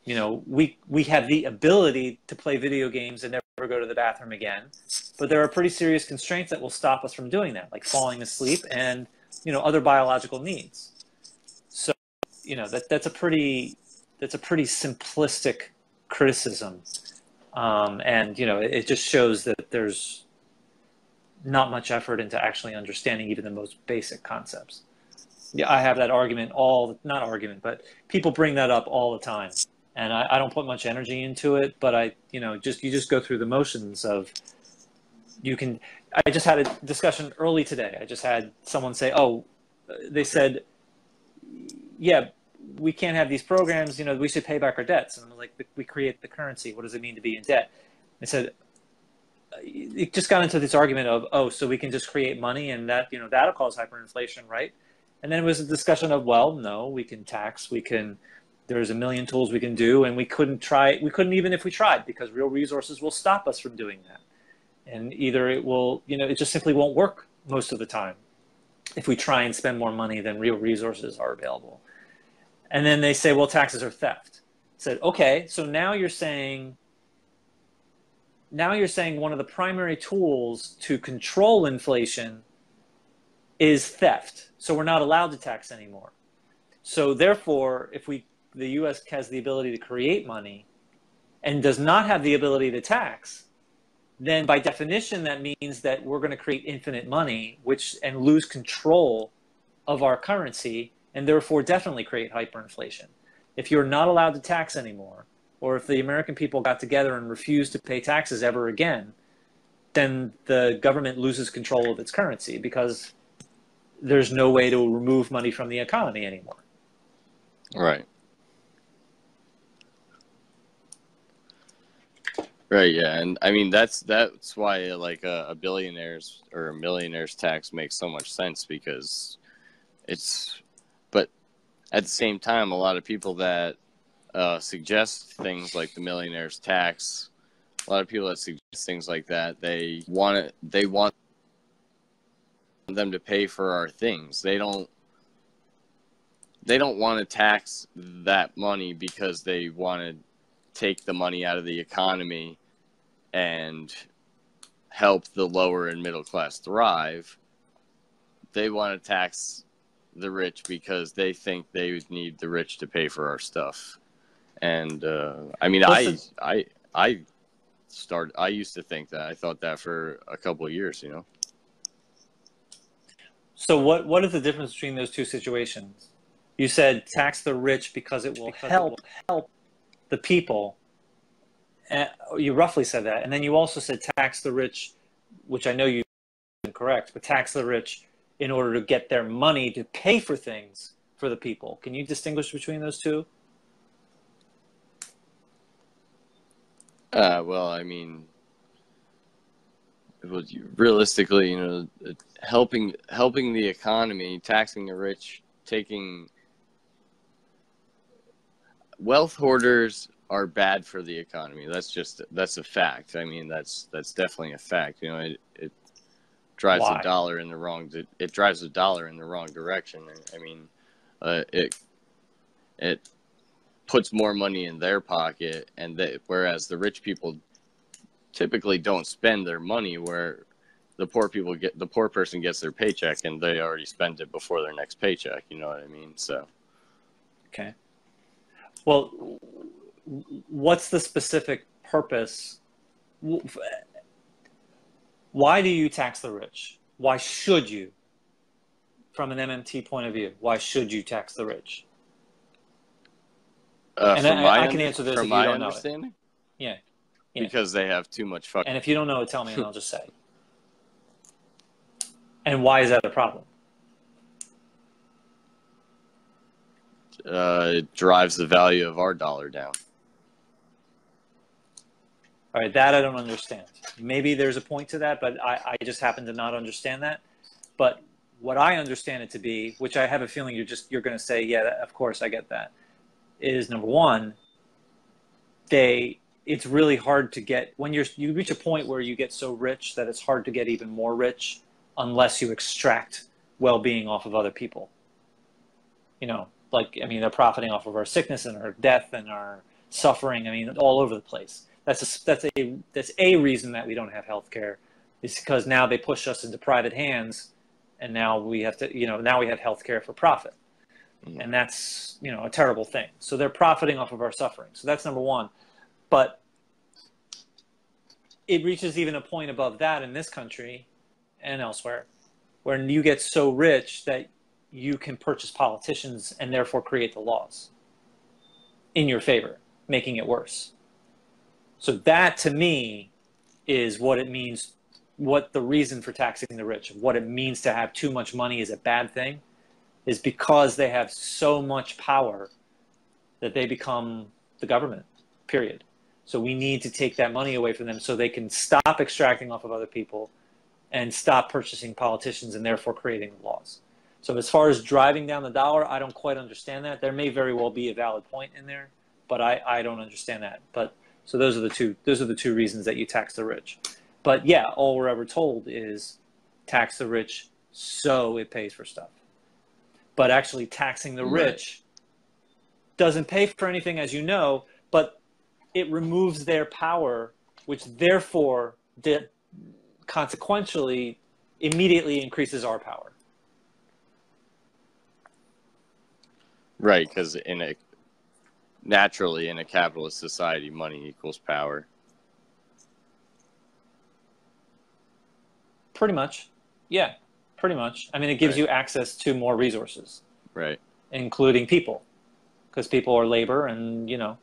We have the ability to play video games and never go to the bathroom again, but there are pretty serious constraints that will stop us from doing that, like falling asleep and, other biological needs. So, that's a pretty simplistic criticism. And, it just shows that there's not much effort into actually understanding even the most basic concepts. Yeah, I have that argument but people bring that up all the time. And I don't put much energy into it, but you just go through the motions of, I just had a discussion early today. I just had someone say, they said, yeah, we can't have these programs, we should pay back our debts. And I'm like, we create the currency. What does it mean to be in debt? I said, it just got into this argument of, so we can just create money and that, that'll cause hyperinflation, right? And then it was a discussion of, well, no, we can tax, there's a million tools we can do, and we couldn't even if we tried, because real resources will stop us from doing that. And either it will, it just simply won't work most of the time if we try and spend more money than real resources are available. And then they say, well, taxes are theft. I said, okay, so now you're saying one of the primary tools to control inflation is theft. So we're not allowed to tax anymore. So therefore, if the U.S. has the ability to create money and does not have the ability to tax, then by definition, that means that we're going to create infinite money, and lose control of our currency, and therefore definitely create hyperinflation. If you're not allowed to tax anymore, or if the American people got together and refused to pay taxes ever again, then the government loses control of its currency because there's no way to remove money from the economy anymore. Right. Right, yeah, and I mean that's why like a billionaire's or a millionaire's tax makes so much sense, because but at the same time, a lot of people that suggest things like the millionaire's tax, a lot of people that suggest things like that, they want them to pay for our things. They don't want to tax that money because they want to take the money out of the economy and help the lower and middle class thrive. They want to tax the rich because they think they need the rich to pay for our stuff. And I mean, I used to think that. I thought that for a couple of years, you know. So what is the difference between those two situations? You said tax the rich because it will help the people. You roughly said that. And then you also said tax the rich, which I know you incorrect, but tax the rich in order to get their money to pay for things for the people. Can you distinguish between those two? Well, I mean, realistically, you know, helping the economy, taxing the rich, taking wealth hoarders are bad for the economy. That's a fact. I mean, that's definitely a fact. You know, it drives Why? the dollar in the wrong. It drives the dollar in the wrong direction. I mean, it puts more money in their pocket, whereas the rich people typically don't spend their money, where the poor person gets their paycheck and they already spent it before their next paycheck. You know what I mean? So. Okay. Well, what's the specific purpose? Why do you tax the rich? Why should you? From an MMT point of view, why should you tax the rich? And I can answer this if you don't know it. Yeah. Because they have too much fucking... And if you don't know it, tell me and I'll just say. And why is that a problem? It drives the value of our dollar down. All right, that I don't understand. Maybe there's a point to that, but I just happen to not understand that. But what I understand it to be, which I have a feeling you're going to say, yeah, of course I get that, is number one, it's really hard to get, when you reach a point where you get so rich that it's hard to get even more rich unless you extract well-being off of other people. You know, like, I mean, they're profiting off of our sickness and our death and our suffering. I mean, all over the place. That's a reason that we don't have health care, is because now they push us into private hands, and now we have to, now we have health care for profit. And that's, a terrible thing. So they're profiting off of our suffering. So that's number one. But it reaches even a point above that in this country and elsewhere, where you get so rich that you can purchase politicians and therefore create the laws in your favor, making it worse. So that, to me, is what it means, what the reason for taxing the rich, what it means to have too much money is a bad thing, is because they have so much power that they become the government, period. So we need to take that money away from them so they can stop extracting off of other people and stop purchasing politicians and therefore creating laws. So as far as driving down the dollar, I don't quite understand that. There may very well be a valid point in there, but I don't understand that. But so those are the two reasons that you tax the rich. But yeah, all we're ever told is tax the rich so it pays for stuff. But actually taxing the rich doesn't pay for anything, as you know, but it removes their power, which therefore consequentially immediately increases our power. Right, because naturally in a capitalist society, money equals power. Pretty much. Yeah, pretty much. I mean, it gives you access to more resources. Right. Including people. Because people are labor and, yeah.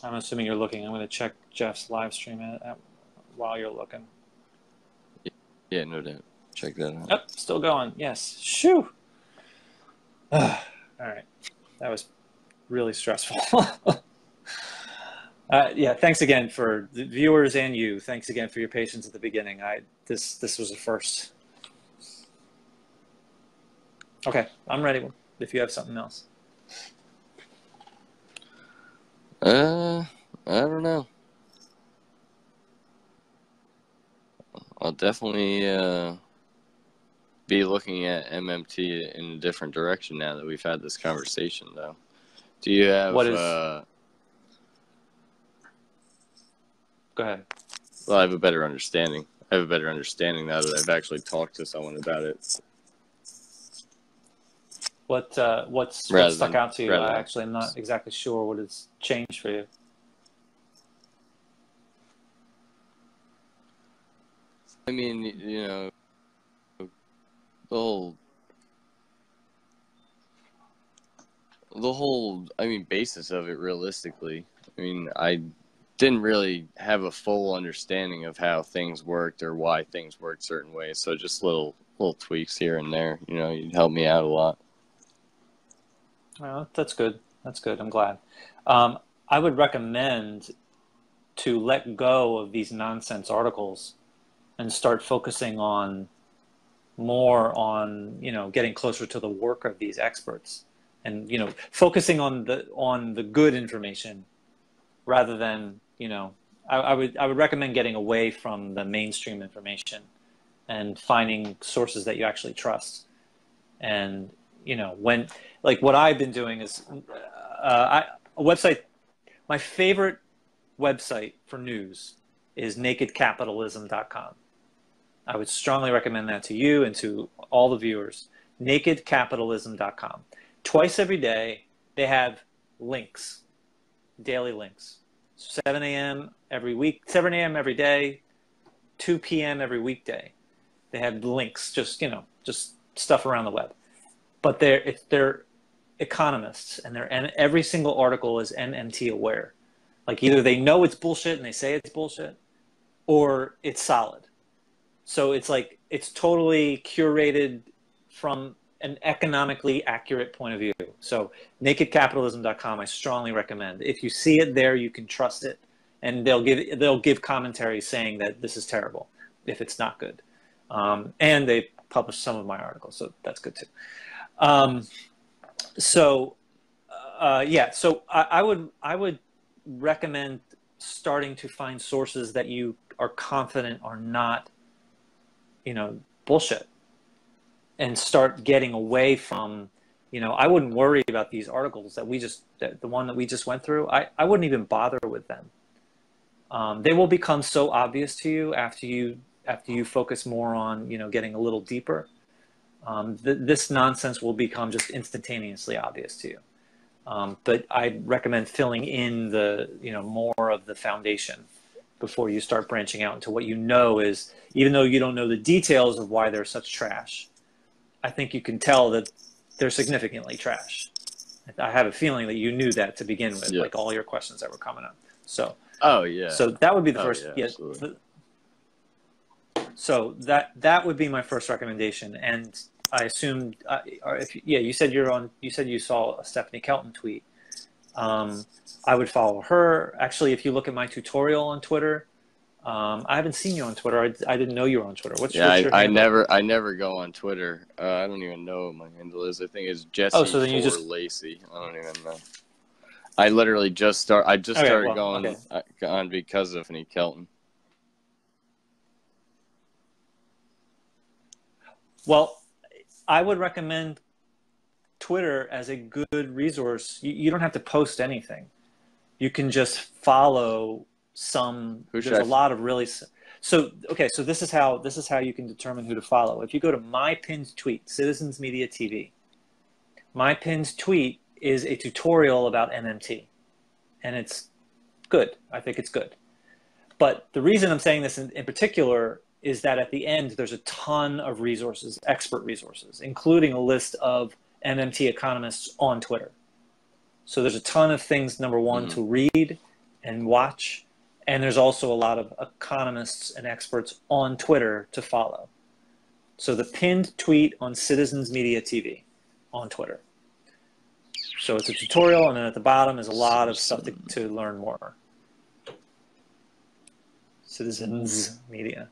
I'm assuming you're looking. I'm going to check Jeff's live stream while you're looking. Yeah, no doubt. Check that out. Oh, still going. Yes. Shoo. All right. That was really stressful. Yeah. Thanks again for the viewers and you. Thanks again for your patience at the beginning. This was a first. Okay. I'm ready if you have something else. I don't know. I'll definitely be looking at MMT in a different direction now that we've had this conversation, though. Do you have... What is... Go ahead. Well, I have a better understanding. I have a better understanding now that I've actually talked to someone about it. What stuck out to you? I actually am not exactly sure what has changed for you. I mean, the whole basis of it, realistically. I mean, I didn't really have a full understanding of how things worked or why things worked certain ways. So just little tweaks here and there, you'd help me out a lot. Well, that's good. That's good. I'm glad. I would recommend to let go of these nonsense articles and start focusing more on getting closer to the work of these experts, and focusing on the good information rather than I would recommend getting away from the mainstream information and finding sources that you actually trust. And when, like, what I've been doing is a website. My favorite website for news is nakedcapitalism.com. I would strongly recommend that to you and to all the viewers. Nakedcapitalism.com. Twice every day, they have links, daily links. 7 a.m. every week, 7 a.m. every day, 2 p.m. every weekday. They have links, just stuff around the web. But they're economists, and every single article is MMT aware. Like, either they know it's bullshit and they say it's bullshit, or it's solid. So it's like, it's totally curated from an economically accurate point of view. So nakedcapitalism.com, I strongly recommend. If you see it there, you can trust it, and they'll give commentary saying that this is terrible if it's not good. And they publish some of my articles, so that's good too. So I would recommend starting to find sources that you are confident are not bullshit, and start getting away from, I wouldn't worry about these articles the one that we just went through. I wouldn't even bother with them. They will become so obvious to you after you focus more on, getting a little deeper. This nonsense will become just instantaneously obvious to you. But I'd recommend filling in the, more of the foundation before you start branching out into what is, even though you don't know the details of why they're such trash, I think you can tell that they're significantly trash. I have a feeling that you knew that to begin with, like all your questions that were coming up. So, so that would be the first. Yeah, so that would be my first recommendation. And I assumed, you said you saw a Stephanie Kelton tweet. I would follow her. Actually, if you look at my tutorial on Twitter, I haven't seen you on Twitter. I didn't know you were on Twitter. What's your handle? I never go on Twitter. I don't even know what my handle is. I think it's Jesse Lacey. I don't even know. I literally just started going on because of Stephanie Kelton. Well, I would recommend Twitter as a good resource. You don't have to post anything. You can just follow some. There's a lot of really. So okay, so this is how you can determine who to follow. If you go to my pinned tweet, Citizens Media TV, my pinned tweet is a tutorial about MMT, and it's good. I think it's good. But the reason I'm saying this in particular is that at the end, there's a ton of resources, expert resources, including a list of MMT economists on Twitter. So there's a ton of things, number one, to read and watch. And there's also a lot of economists and experts on Twitter to follow. So the pinned tweet on Citizens Media TV on Twitter. So it's a tutorial, and then at the bottom is a lot of stuff to learn more. Citizens Media.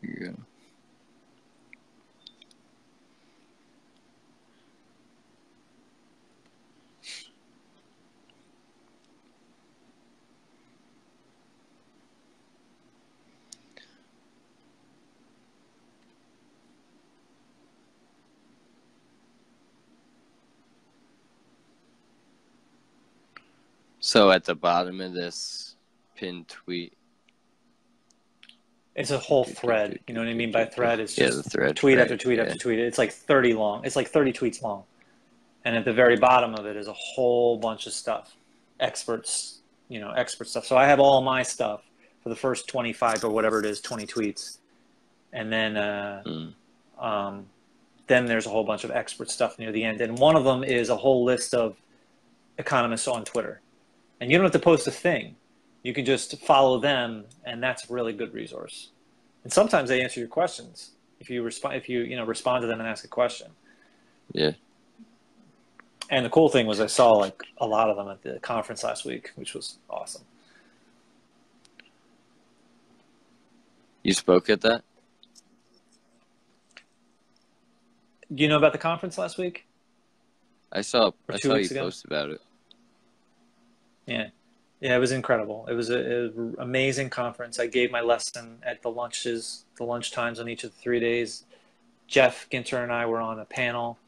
Yeah. So at the bottom of this pinned tweet, it's a whole thread. You know what I mean by thread? It's just the thread, tweet after tweet after tweet. It's like 30 long. It's like 30 tweets long. And at the very bottom of it is a whole bunch of stuff. Experts, expert stuff. So I have all my stuff for the first 25 or whatever it is, 20 tweets. And then there's a whole bunch of expert stuff near the end. And one of them is a whole list of economists on Twitter. And you don't have to post a thing. You can just follow them, and that's a really good resource. And sometimes they answer your questions if you respond to them and ask a question. Yeah. And the cool thing was I saw like a lot of them at the conference last week, which was awesome. You spoke at that? Do you know about the conference last week? I saw you ago? post about it. Yeah, it was incredible. It was an amazing conference. I gave my lesson at the lunch times on each of the 3 days. Jeff Ginter and I were on a panel,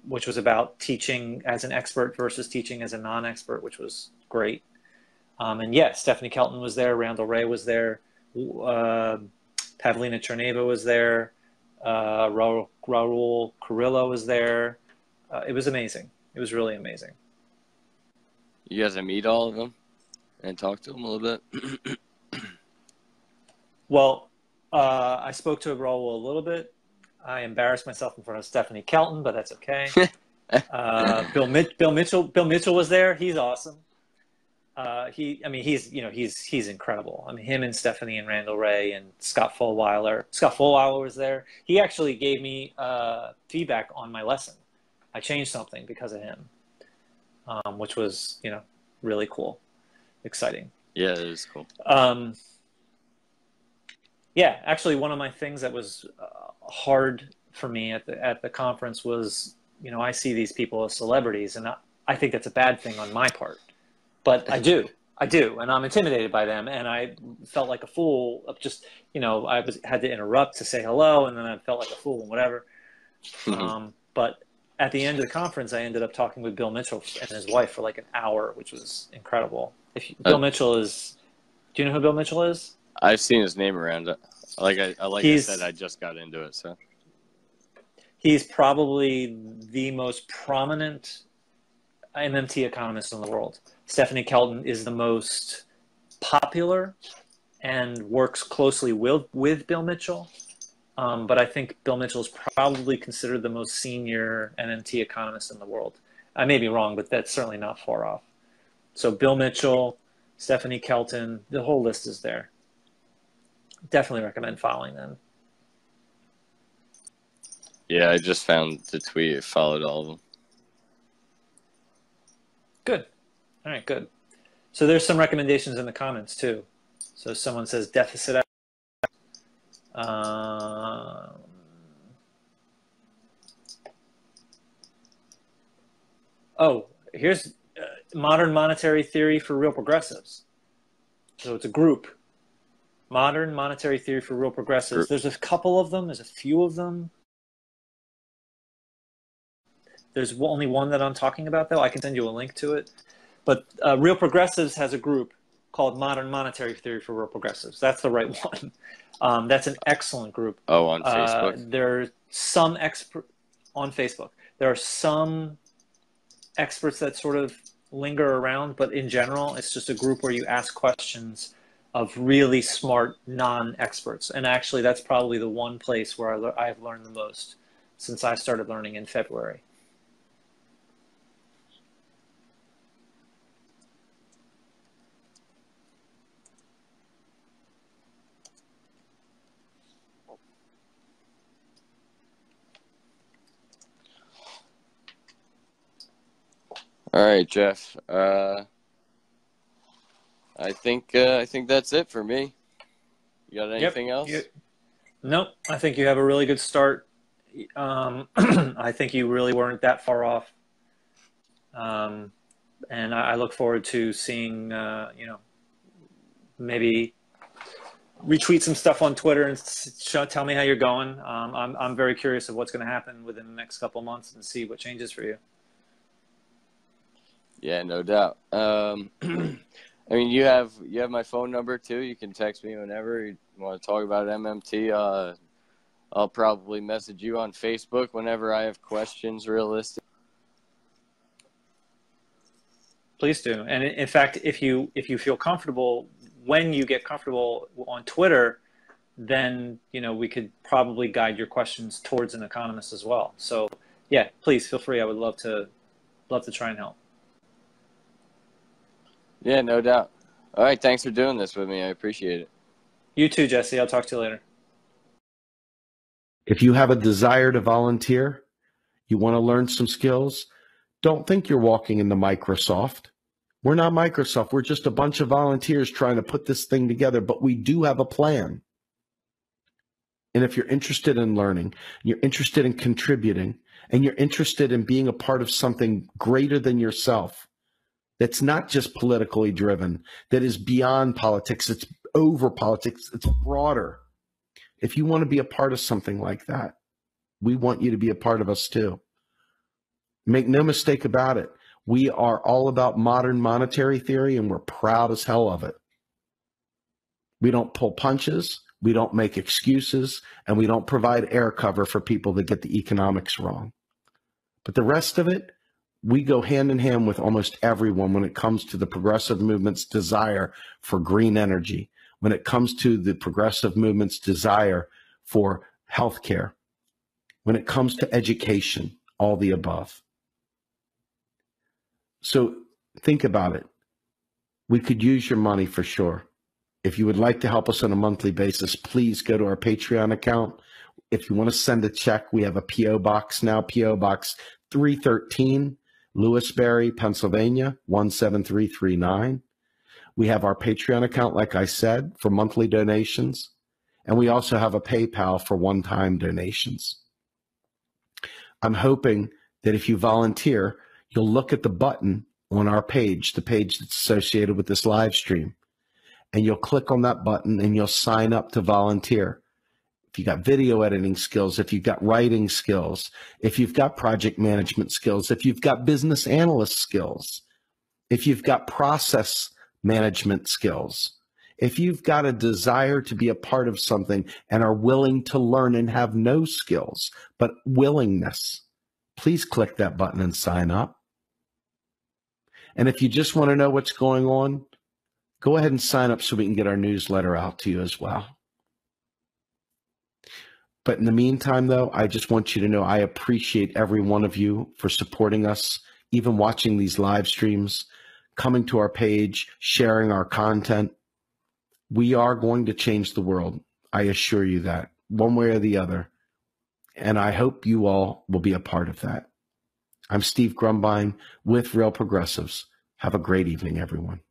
which was about teaching as an expert versus teaching as a non-expert, which was great. And yeah, Stephanie Kelton was there, Randall Ray was there, Pavlina Cherneva was there, Raul Carrillo was there. It was amazing. It was really amazing. You guys meet all of them and talk to them a little bit? Well, I spoke to Raul a little bit. I embarrassed myself in front of Stephanie Kelton, but that's okay. Bill Mitchell was there. He's awesome. He's incredible. I mean, him and Stephanie and Randall Ray and Scott Fulweiler. Scott Fulweiler was there. He actually gave me feedback on my lesson. I changed something because of him. Which was, really cool, exciting. Yeah, it is cool. Yeah, actually, one of my things that was hard for me at the conference was, I see these people as celebrities, and I think that's a bad thing on my part, but I do, and I'm intimidated by them, and I felt like a fool of just, had to interrupt to say hello, and then I felt like a fool and whatever. But at the end of the conference, I ended up talking with Bill Mitchell and his wife for like an hour, which was incredible. Bill Mitchell is, do you know who Bill Mitchell is? I've seen his name around it. I said, I just got into it. So he's probably the most prominent MMT economist in the world. Stephanie Kelton is the most popular and works closely with Bill Mitchell. But I think Bill Mitchell is probably considered the most senior MMT economist in the world. I may be wrong, but that's certainly not far off. So Bill Mitchell, Stephanie Kelton, the whole list is there. Definitely recommend following them. Yeah, I just found the tweet. It followed all of them. Good. All right, good. So there's some recommendations in the comments too. So someone says deficit. Oh, here's Modern Monetary Theory for Real Progressives. So it's a group. Modern Monetary Theory for Real Progressives. There's a couple of them. There's a few of them. There's only one that I'm talking about, though. I can send you a link to it. But Real Progressives has a group called Modern Monetary Theory for Real Progressives. That's the right one. That's an excellent group. Oh, on Facebook? There are some on Facebook. There are some experts that sort of linger around, but in general, it's just a group where you ask questions of really smart non-experts. And actually, that's probably the one place where I've learned the most since I started learning in February. All right, Jeff. I think that's it for me. You got anything else? Nope. I think you have a really good start. I think you really weren't that far off. And I look forward to seeing, maybe retweet some stuff on Twitter and tell me how you're going. I'm very curious of what's going to happen within the next couple of months and see what changes for you. Yeah, no doubt. I mean, you have my phone number too. You can text me whenever you want to talk about MMT. I'll probably message you on Facebook whenever I have questions. Realistic. Please do. And in fact, if you feel comfortable, when you get comfortable on Twitter, then we could probably guide your questions towards an economist as well. So yeah, please feel free. I would love to try and help. Yeah, no doubt. All right, thanks for doing this with me. I appreciate it. You too, Jesse. I'll talk to you later. If you have a desire to volunteer, you want to learn some skills, don't think you're walking into Microsoft. We're not Microsoft. We're just a bunch of volunteers trying to put this thing together, but we do have a plan. And if you're interested in learning, you're interested in contributing, and you're interested in being a part of something greater than yourself, that's not just politically driven, that is beyond politics, it's over politics, it's broader. If you want to be a part of something like that, we want you to be a part of us too. Make no mistake about it. We are all about modern monetary theory, and we're proud as hell of it. We don't pull punches, we don't make excuses, and we don't provide air cover for people that get the economics wrong. But the rest of it, we go hand in hand with almost everyone when it comes to the progressive movement's desire for green energy, when it comes to the progressive movement's desire for healthcare, when it comes to education, all the above. So think about it. We could use your money for sure. If you would like to help us on a monthly basis, please go to our Patreon account. If you want to send a check, we have a P.O. Box now, P.O. Box 313, Lewisberry, Pennsylvania, 17339. We have our Patreon account, like I said, for monthly donations. And we also have a PayPal for one-time donations. I'm hoping that if you volunteer, you'll look at the button on our page, the page that's associated with this live stream, and you'll click on that button and you'll sign up to volunteer. If you've got video editing skills, if you've got writing skills, if you've got project management skills, if you've got business analyst skills, if you've got process management skills, if you've got a desire to be a part of something and are willing to learn and have no skills, but willingness, please click that button and sign up. And if you just want to know what's going on, go ahead and sign up so we can get our newsletter out to you as well. But in the meantime, though, I just want you to know I appreciate every one of you for supporting us, even watching these live streams, coming to our page, sharing our content. We are going to change the world. I assure you that, one way or the other. And I hope you all will be a part of that. I'm Steve Grumbine with Real Progressives. Have a great evening, everyone.